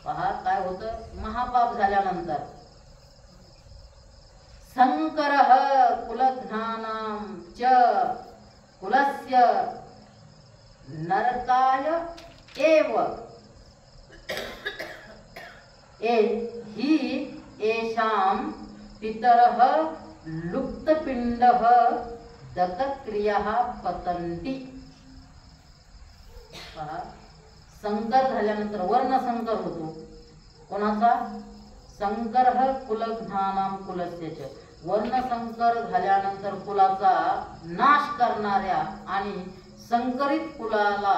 पहा काय होतं, महापाप झाल्यानंतर संकरः कुलघ्नानां च कुलस्य नरकाय एव हि येषां पितरः लुप्तपिंडः दत्तक्रियाः पतन्ति. संकर झाल्यानंतर वर्ण संकर होतो. कोणाचा, संकरः कुलघ्नानां कुलस्य च. वर्ण संकर झाल्यानंतर कुलाचा नाश करणाऱ्या आणि संकरित कुलाला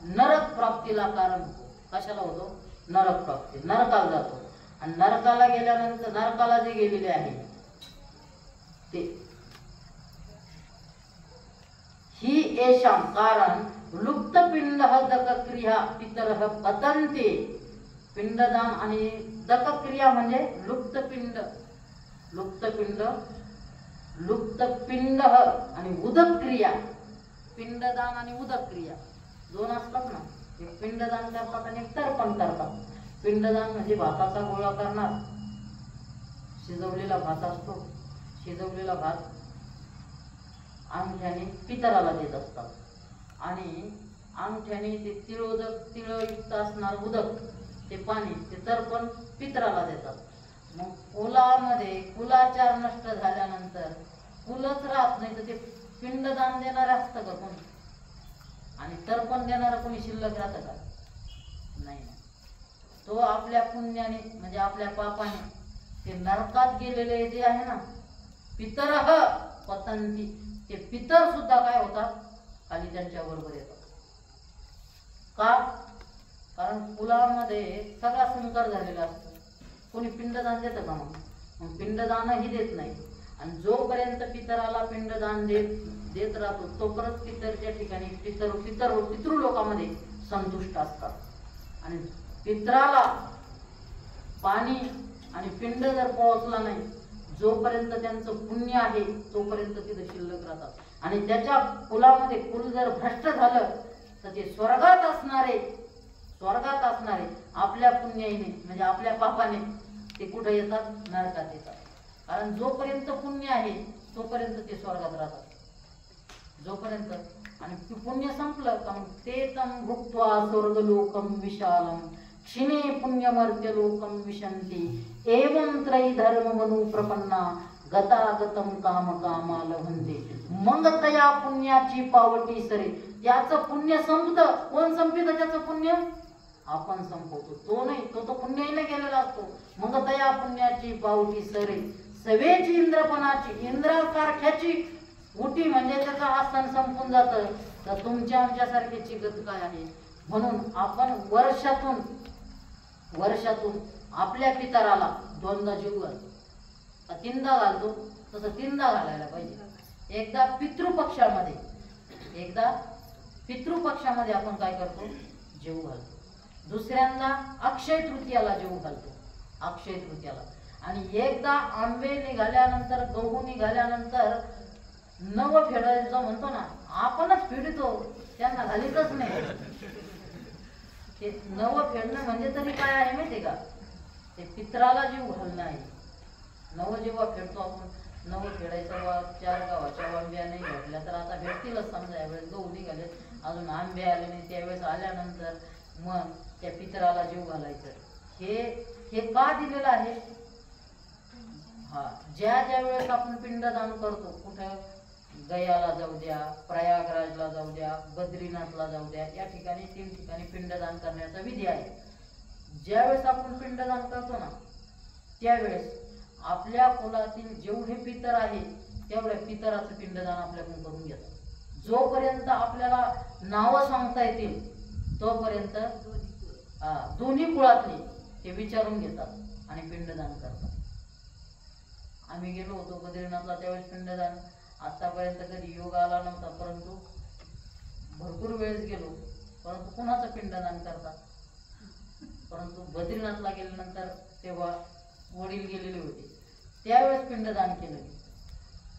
नरक प्राप्तीला कारण होतो. कशाला होतो, नरक प्राप्ती, नरकाला जातो. आणि नरकाला गेल्यानंतर, नरकाला जे गेलेले आहे ते ही येषां, कारण लुप्तपिंड दकक्रिया पितरः पतन्ति. पिंडदान आणि दकक्रिया म्हणजे लुप्तपिंड, लुप्तपिंड लुप्तपिंड आणि उदक्रिया. पिंडदान आणि उदक्रिया दोन असतात ना. एक पिंडदान करतात आणि एक तर्पण करतात. पिंडदान म्हणजे भाताचा गोळा करणार, शिजवलेला भात असतो, शिजवलेला भात अंगठ्याने पितराला देत असतात. आणि अंगठ्याने ते तिळयुक्त असणार उदक, ते पाणी, ते तर्पण पितराला देतात. मग कुलामध्ये कुलाचार नष्ट झाल्यानंतर कुलच राहत नाही तर ते पिंडदान देणार असतं का कोणी, आणि तर्पण देणारं कोणी शिल्लक राहतं का, नाही. तो आपल्या पुण्याने म्हणजे आपल्या पापाने ते नरकात गेलेले जे आहे ना पितरः पतन्ति, ते पितर सुद्धा काय होतात, खाली त्यांच्या बरोबर येतात. का, कारण कुलामध्ये सगळा संकर झालेला असतो. कोणी पिंडदान देतं का, मग पिंडदानही देत नाही. आणि जोपर्यंत पितराला पिंडदान देत राहतो तोपर्यंत पितरच्या ठिकाणी पितृलोकामध्ये संतुष्ट असतात. आणि पितराला पाणी आणि पिंड जर पोहोचला नाही, जोपर्यंत त्यांचं पुण्य आहे तोपर्यंत तिथे शिल्लक राहतात. आणि त्याच्या कुलामध्ये कुल जर भ्रष्ट झालं तर ते स्वर्गात असणारे आपल्या पुण्याने म्हणजे आपल्या पापाने ते कुठे येतात, नरकात येतात. कारण जोपर्यंत पुण्य आहे तोपर्यंत ते स्वर्गात राहतात. जोपर्यंत, आणि पुण्य संपलं का मग ते तम भुक्त्वा स्वर्गलोकम विशालम क्षिणे पुण्यमर्त्य लोकम विशंती एवं त्रयी धर्म मनु प्रपन्ना गतागतम काम कामाल म्हणते मग तया पुण्याची पावटी सरे. त्याचं पुण्य संपतं. कोण संपित त्याचं पुण्य? आपण संपवतो. तो नाही, तो पुण्याने गेलेला असतो. मग तया पुण्याची पावटी सरे सवेची इंद्रपणाची. इंद्रासारख्याची उटी म्हणजे त्याचं आसन संपून जातं. तर तुमच्या आमच्यासारख्याची गत काय आहे? म्हणून आपण वर्षातून आपल्या पितराला दोनदा जीव घालतो. तीनदा घालतो तसं तीनदा घालायला पाहिजे. एकदा पितृपक्षामध्ये आपण काय करतो? जीव घालतो. दुसऱ्यांदा अक्षय तृतीयाला जीव घालतो. अक्षय तृतीयाला. आणि एकदा आंबे निघाल्यानंतर, गहू निघाल्यानंतर नव फेडायचं म्हणतो ना, आपणच फेडतो, त्यांना घालीतच नाही. ते नव फेडणं म्हणजे तरी काय आहे माहिती का? ते पित्राला जीव घालणं आहे. नव जेव्हा फेडतो आपण, नव फेडायचं 4 गावाच्या आंब्या नाही भेटल्या तर आता भेटतीलच. समजा यावेळेस गहू निघाले, अजून आंबे आले नाही, त्यावेळेस आल्यानंतर मग त्या पित्राला जीव घालायचं. हे का दिलेलं आहे? ज्या वेळेस आपण पिंडदान करतो, कुठं गयाला जाऊ द्या, प्रयागराजला जाऊ द्या, बद्रीनाथला जाऊ द्या, या ठिकाणी 3 ठिकाणी पिंडदान करण्याचा विधी आहे. ज्यावेळेस आपण पिंडदान करतो ना, त्यावेळेस आपल्या कुलातील जेवढे पितर आहेत तेवढ्या पितराचं पिंडदान आपल्याकडून करून घेतात. जोपर्यंत आपल्याला नावं सांगता येतील तोपर्यंत दोन्ही कुळातले ते विचारून घेतात आणि पिंडदान करतात. आम्ही गेलो होतो बद्रीनाथला, त्यावेळेस पिंडदान आतापर्यंत कधी योग आला नव्हता, परंतु भरपूर वेळेस गेलो, परंतु कुणाचं पिंडदान करतात. परंतु बद्रीनाथला गेल्यानंतर तेव्हा वडील गेलेले होते, त्यावेळेस पिंडदान केलं.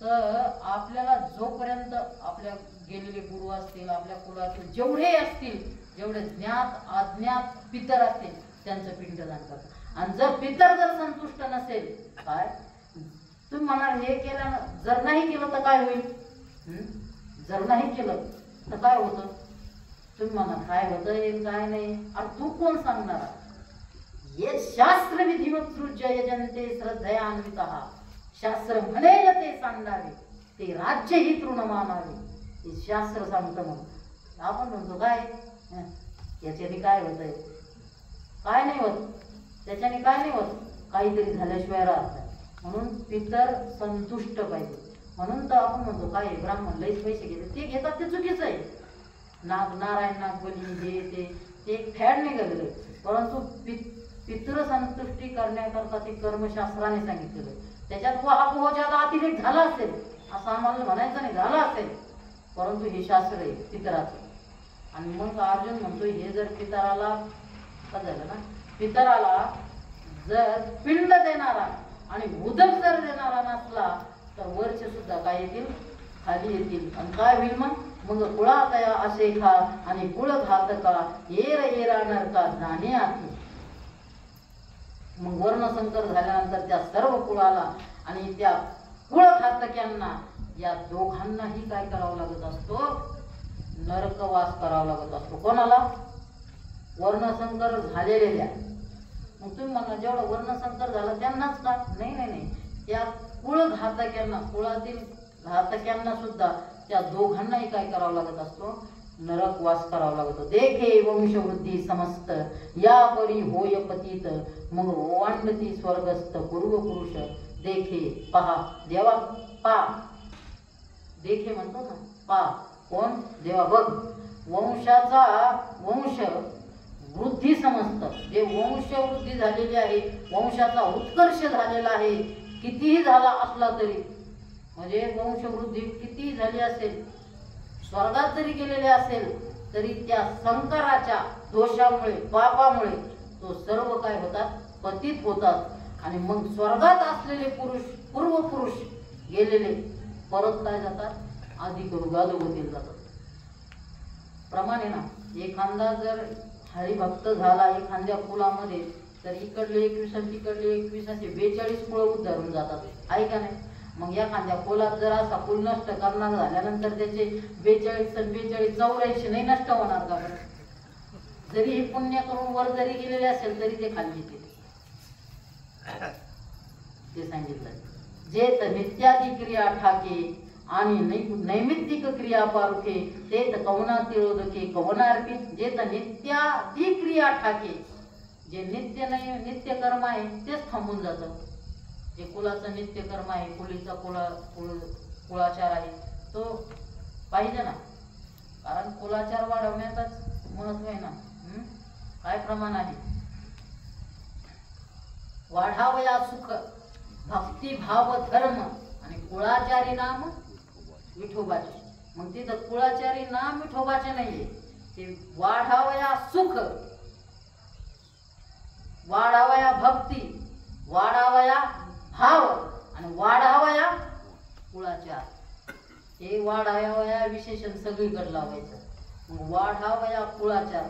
तर आपल्याला जोपर्यंत आपल्या गेलेले गुरु असतील, आपल्या कुलातील जेवढे असतील, जेवढे ज्ञात अज्ञात पितर असतील, त्यांचं पिंडदान करतात. आणि जर पितर जर संतुष्ट नसेल, काय तुम्ही म्हणाल हे केलं, जर नाही केलं तर काय होईल? जर नाही केलं तर काय होतं? तुम्ही म्हणा काय होतं काय नाही, आणि तू कोण सांगणार? ये शास्त्र विधिवत्सृज्य यजन्ते श्रद्धयान्वितः. शास्त्र म्हणेल ते सांगणारे, ते राज्य ही तृण मानावे. हे शास्त्र सांगतं. मग आपण म्हणतो काय याच्याने काय होतंय? काय नाही होत, त्याच्याने काय नाही होत, काहीतरी झाल्याशिवाय राहत नाही. म्हणून पितर संतुष्ट पाहिजे. म्हणून तर आपण म्हणतो काय ब्राह्मण लईच पैसे घेतात, ते घेतात ते चुकीचं आहे. नारायण नागबली ते एक फॅड निघालेलं आहे. परंतु पितृ संतुष्टी करण्याकरता ते कर्मशास्त्राने सांगितलेलं आहे. त्याच्यात ज्यादा अतिरेक झाला असेल असं आम्हाला म्हणायचं नाही, झाला असेल, परंतु हे शास्त्र आहे पितराचं. आणि मग अर्जुन म्हणतोय हे जर पितराला काय झालं ना, पितराला जर पिंड देणारा आणि उदक जर देणारा नसला तर वरचे सुद्धा काय येतील, खाली येतील. आणि काय होईल मग कुळातया असे खा आणि कुळ घातका येरा नरका जाणे आती. मग वर्णसंकर झाल्यानंतर त्या सर्व कुळाला आणि त्या कुळ घातक्यांना, या दोघांनाही काय करावं लागत असतो? नरकवास करावा लागत असतो. कोणाला? वर्णसंकर झालेल्या. मग तुम्ही म्हणा जेवढा वर्णसंकर झाला त्यांनाच का? नाही, त्या कुळ घातक्यांना, कुळातील घातक्यांना सुद्धा त्या दोघांनाही काय करावं लागत असतो? नरकवास करावा लागतो. देखे वंशवृद्धी समस्त या परी होय पतित, मग वांडती स्वर्गस्थ पूर्वपुरुष. देखे पहा, देवा पा, देखे म्हणतो ना, पा कोण? देवा बघ. वंश वृद्धी समजतं. जे वंश वृद्धी झालेली आहे, वंशाचा उत्कर्ष झालेला आहे, कितीही झाला असला तरी, म्हणजे वंशवृद्धी कितीही झाली असेल, स्वर्गात जरी गेलेले असेल तरी त्या संकराच्या दोषामुळे, पापामुळे तो सर्व काय होतात? पतित होतात. आणि मग स्वर्गात असलेले पुरुष, पूर्वपुरुष गेलेले परत काय जातात? आधी अधोगतीला जातात. प्रमाणे ना, एखादा जर हरिभक्त झाला एखाद्या कुलामध्ये, तर इकडले 21 आणि तिकडले 21 असे 42 कुळ उद्धरून जातात, आहे का नाही? मग एखाद्या कुलात जर असा कुल नष्ट करणार झाल्यानंतर त्याचे 42 आणि 42 84 नाही नष्ट होणार का बरं? जरी हे पुण्य करून वर जरी गेलेले असेल तरी ते खाली येते. ते सांगितलं. जेत नित्यादी क्रिया ठाके आणि नैमित्तिक क्रिया पारुखे तेत कवना तिळोदके कवनार्पित जेत नित्यादी क्रिया ठाके जे नित्य कर्म आहे तेच थांबून जातं. जे कुलाचं नित्य कर्म आहे, कुलीचा कुळाचार आहे तो पाहिजे ना, कारण कुलाचार वाढवण्याचाच महत्व आहे ना. काय प्रमाण आहे? वाढावया सुख भक्ती भाव धर्म आणि कुळाचारी नाम विठोबाचे. मग तिथं कुळाचारी नाम विठोबाचे नाहीये, ते वाढावया सुख, वाढावया भक्ती, वाढावया भाव आणि वाढावया कुळाचार. हे वाढावया विशेषण सगळीकडे लावायचं. मग वाढावया कुळाचार.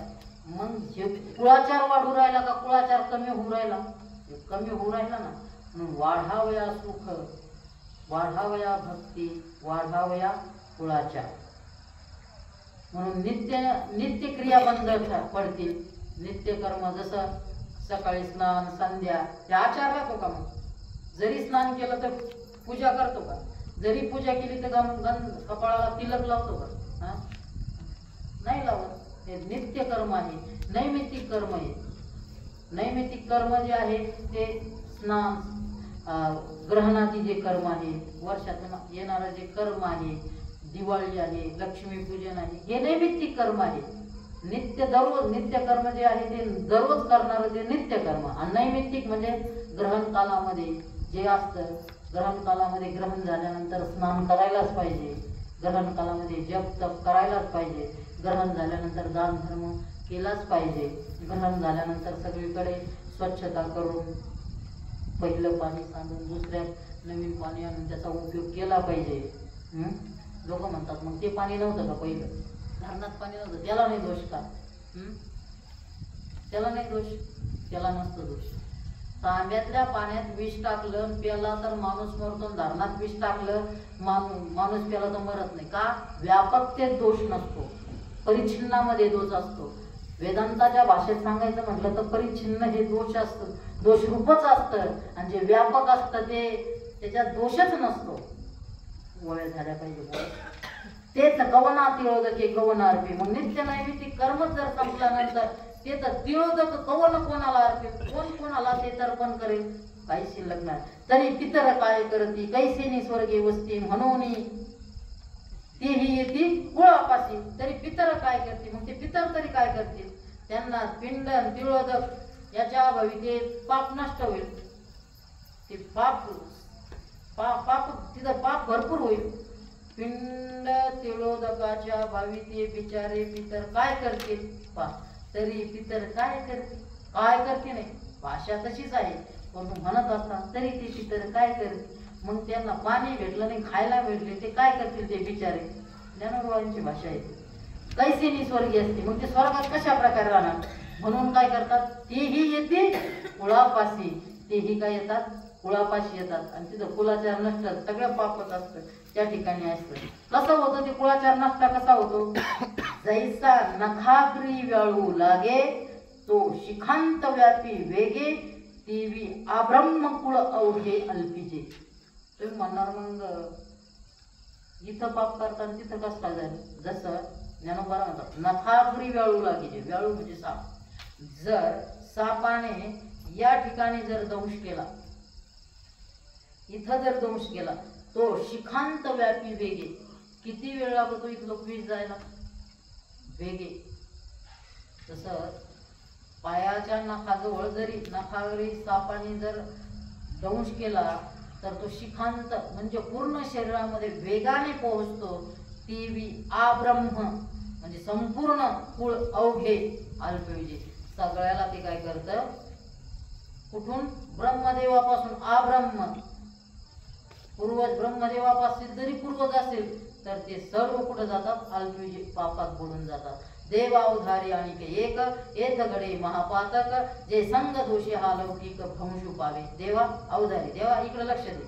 मग हे कुळाचार वाढू राहिला का कुळाचार कमी होऊ राहिला? कमी होऊ राहिला ना. म्हणून वाढावया सुख, वाढावया भक्ती, वाढावया कुळाचार. म्हणून नित्य क्रिया बंद पडतील. नित्य कर्म जसं सकाळी स्नान संध्या ते आचार राहतो का? मग जरी स्नान केलं तर पूजा करतो का? जरी पूजा केली तर कपाळाला तिलक लावतो का? नाही लावत. हे नित्य कर्म आहे, नैमित्तिक कर्म आहे. नैमित्तिक कर्म जे आहे ते स्नान, ग्रहणाची जे कर्म आहे, वर्षातून येणारं जे कर्म आहे, दिवाळी आहे, लक्ष्मीपूजन आहे, हे नैमित्तिक कर्म आहे. दररोज नित्य कर्म जे आहे ते दररोज करणारं ते नित्य कर्म. आणि नैमित्तिक म्हणजे ग्रहण कालामध्ये जे असतं, ग्रहण कालामध्ये ग्रहण झाल्यानंतर स्नान करायलाच पाहिजे, ग्रहण कालामध्ये जप तप करायलाच पाहिजे, ग्रहण झाल्यानंतर दान धर्म केलाच पाहिजे, ग्रहण झाल्यानंतर सगळीकडे स्वच्छता करून पहिलं पाणी सांडून दुसऱ्या नवीन पाणी आणून त्याचा उपयोग केला पाहिजे. लोक म्हणतात मग ते पाणी नव्हतं का पहिलं, धरणात पाणी नव्हतं, त्याला नाही दोष का? त्याला नाही दोष, त्याला नसतं दोष. तांब्यातल्या पाण्यात विष टाकलं प्याला तर माणूस मरतो, धरणात विष टाकलं माणूस प्याला तर मरत नाही का? व्यापकतेत दोष नसतो, परिच्छिन्नामध्ये दोष असतो. वेदांताच्या भाषेत सांगायचं म्हटलं तर परिच्छिन्न हे दोष असतं, दोषरूपच असतं. आणि जे व्यापक असतं ते त्याच्यात दोषच नसतो. वळ्या झाल्या पाहिजे. तेच कवना तिळोदके कवनार्पी. मग नित्य नैमित्तिक कर्मच जर संपल्यानंतर ते तर तिळोदक कवन कोणाला अर्पित, कोण कोणाला ते तर्पण करेल? काही शिल्लक नाही. तरी पितर काय करती कैसेनी स्वर्गे वस्ती म्हणून तेही येते कुळापाशी. तरी पितर काय करते? मग ते पितर तरी काय करतील? त्यांना पिंड तिळोदक याच्या अभावी ते पाप नष्ट होईल. ते पाप तिथं पाप भरपूर होईल. पिंड तिळोदकाच्या भावी ते बिचारे पितर काय करतील? तरी पितर काय करतील? काय करते नाही, भाषा तशीच आहे पण म्हणत असतात तरी ते पितर काय करतील. मग त्यांना पाणी भेटलं नाही, खायला भेटले, ते काय करतील? ते बिचारे ज्ञानोबांची भाषा आहे. कैसेनी स्वर्गी असते. मग ते स्वर्गात कशा प्रकारे राहणार? म्हणून काय करतात? तेही येते कुळापाशी. तेही काय येतात? कुळापाशी येतात. आणि तिथं कुलाचार नष्ट, सगळं पापच असतं त्या ठिकाणी असतं. कसं होतं ते कुळाचार नष्ट? कसा होतो? जैसा नखाग्री व्याळू लागे तो शिखांत व्यापी वेगे तेवी आब्रह्म कुळ अवघे अल्पीचे. तुम्ही म्हणणार मग इथं पाप करताना तिथं कसं काय झालं? जसं ज्ञानोबा म्हणतात नखाग्री व्याळू लागे. व्याळू म्हणजे साप. जर सापाने या ठिकाणी जर दंश केला, इथं जर दंश केला, तो शिखांत व्यापी वेगे. किती वेळ लागतो इथलं विष जायला? वेगे. तसं पायाच्या नखाजवळ जरी नखावरी सापाने जर दंश केला तर तो शिखांत म्हणजे पूर्ण शरीरामध्ये वेगाने पोहोचतो. तेवी आब्रह्म म्हणजे संपूर्ण कुळ अवघे अल्पविजे. सगळ्याला ते काय करतं? कुठून? ब्रह्मदेवापासून आब्रह्म. पूर्वज ब्रह्मदेवापासून जरी पूर्वज असेल तर ते सर्व कुठं जातात? अल्पविजे, पापात बुडून जातात. देव अवधारी आणि एक येथ घडे महापातक जे संग दोषी हा लौकिक भ्रंशू पावे. देवा अवधारी, देवा इकडे लक्ष दे.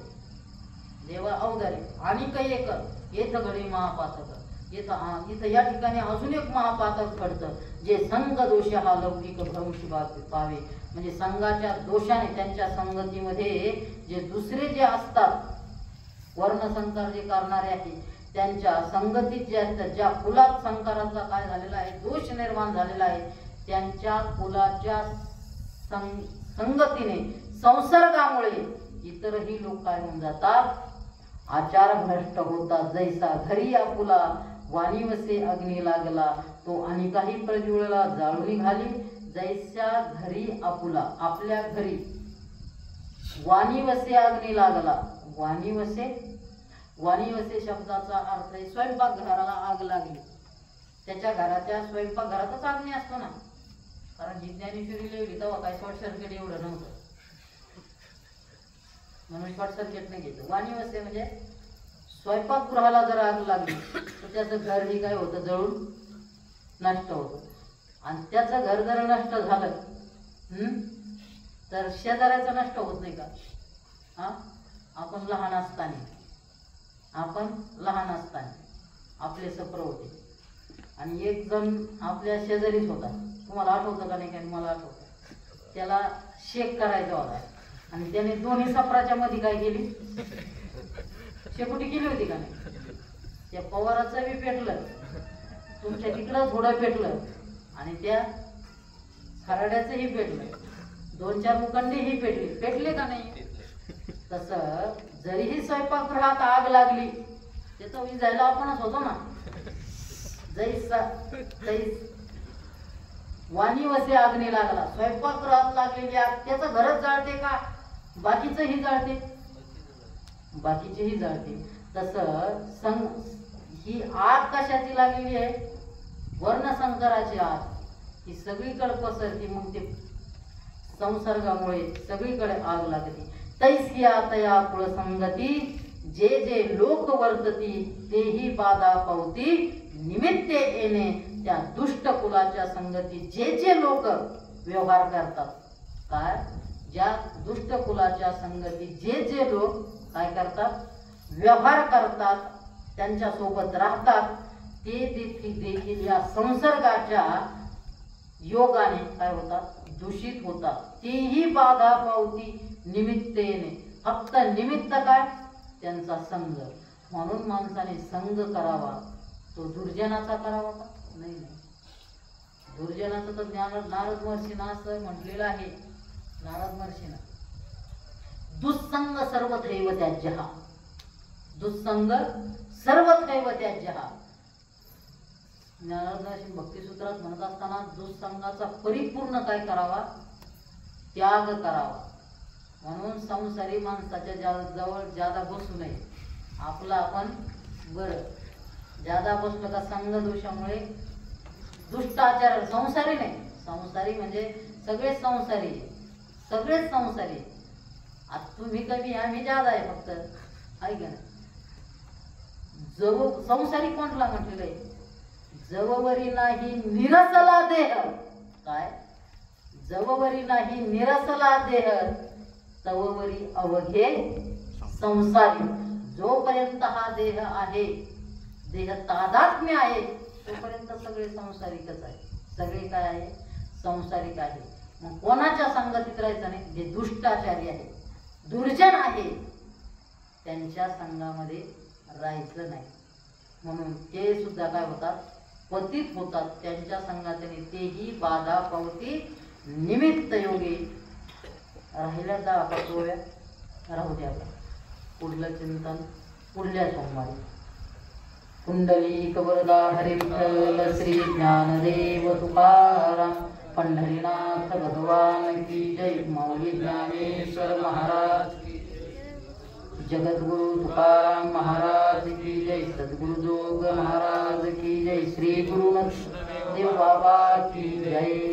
देवा अवधारी आणि एक येथ घडे महापातक. इथं या ठिकाणी अजून एक महापातक घडतं, जे संग दोषी हा लौकिक भ्रंशू पावे. म्हणजे संघाच्या दोषाने, त्यांच्या संगतीमध्ये जे दुसरे जे असतात वर्णसंकर जे करणारे आहे त्यांच्या संगतीत जे असतात, ज्या कुलात संकाराचा काय झालेला आहे, दोष निर्माण झालेला आहे, त्यांच्या कुलाच्या संगतीने, संसर्गामुळे इतरही लोक काय होऊन जातात, आचार भ्रष्ट होतात. जैसा घरी आपुला वाणी वसे अग्नी लागला, तो आणि काही प्रज्वळला जाळून घाली. जैसा घरी आपुला, आपल्या घरी वाणी वसे अग्नी लागला. वाणी वसे शब्दाचा अर्थ आहे स्वयंपाक घराला आग लागली. त्याच्या घराच्या स्वयंपाक घरातच अग्नी असतो ना, कारण जी ज्ञानेश्वरी लिहिली तेव्हा काय शॉर्ट सर्किट एवढं नव्हतं, म्हणून शॉर्ट सर्किट नाही घेतो. वाणी वसे म्हणजे स्वयंपाकगृहाला जर आग लागली तर त्याचं घर ही काय होतं, जळून नष्ट होतं. आणि त्याचं घर जर नष्ट झालं तर शेजाऱ्याचं नष्ट होत नाही का? आपण लहान असताना आपले सप्र होते आणि एक जण आपल्या शेजारीच होता. तुम्हाला आठवतं का नाही? काय मला आठवतं. त्याला शेक करायचा होता आणि त्याने दोन्ही सप्राच्या मध्ये काय केली, शेकोटी केली होती का नाही? त्या पवाराचं बी पेटलं, तुमच्या तिकडं थोडं पेटलं आणि त्या खराड्याचंही पेटलं, 2-4 मुखंडीही पेटले का नाही? तसं जरीही स्वयंपाकगृहात आग लागली त्याचा विजायला आपणच होतो ना. वाणी वसे अग्नी लागला, स्वयंपाकगृहात लागलेली आग त्याचं घरच जाळते का? बाकीचंही जाळते, बाकीचेही जाळते. तसं ही आग कशाची लागलेली आहे? वर्णसंकराची आग. ही सगळीकडे पसरते, मग ते संसर्गामुळे सगळीकडे आग लागते. तैसी आतया कुळ संगती, जे जे लोक वर्तती तेही बाधा पावती. निमित्ते येणे, त्या दुष्ट कुलाच्या संगती जे जे लोक व्यवहार करतात, काय ज्या दुष्ट कुलाच्या संगती जे जे लोक काय करतात, व्यवहार करतात, त्यांच्या सोबत राहतात, ते देखील या संसर्गाच्या योगाने काय होतात, दूषित होतात. तेही बाधा पावती निमित्तेने. फक्त निमित्त काय, त्यांचा संग. म्हणून माणसाने संग करावा. तो दुर्जनाचा करावा का? नाही. दुर्जनाचं तर नारद महर्षीनं असं म्हटलेलं आहे. नारद महर्षीनं दुःसंग सर्वथैव त्याज्यः, दुःसंग सर्वथैव त्याज्यः. नारद महर्षी भक्तिसूत्रात म्हणत असताना दुःसंगाचा परिपूर्ण काय करावा, त्याग करावा. म्हणून संसारी माणसाच्या जवळ ज्यादा बसू नये. आपलं आपण बरं, ज्यादा बसलं का संग दोषामुळे दुष्टाचार. संसारी नाही, संसारी म्हणजे सगळेच संसारी, सगळेच संसारी. आता तुम्ही कमी, आम्ही ज्यादा आहे फक्त, ऐका ना. संसारी कोणला म्हटलेलं आहे? जववरी नाही निरसला देह. काय? जववरी नाही निरसला देह, तववरी अवघे संसारी. जोपर्यंत हा देह आहे, देह तादात्म्य आहे, तोपर्यंत सगळे संसारिकच आहे. सगळे काय आहे? संसारिक आहे. मग कोणाच्या संगतीत राहायचं नाही? जे दुष्टाचारी आहे, दुर्जन आहे, त्यांच्या संघामध्ये राहायचं नाही. म्हणून ते सुद्धा काय होतात, पतित होतात. त्यांच्या संघातने तेही बाधा पावती निमित्त योगी. राहिल्या 10 राहू द्या. पुढलं चिंतन पुढल्या सोमवारी. कुंडली कवरदा हरी विठ्ठल श्री ज्ञानदेव तुकाराम पंढरीनाथ भगवान की जय. माऊली ज्ञानेश्वर महाराज की जय. जगद्गुरु तुकाराम महाराज की जय. सद्गुरु जोग महाराज की जय. श्री गुरु देव बाबा की जय.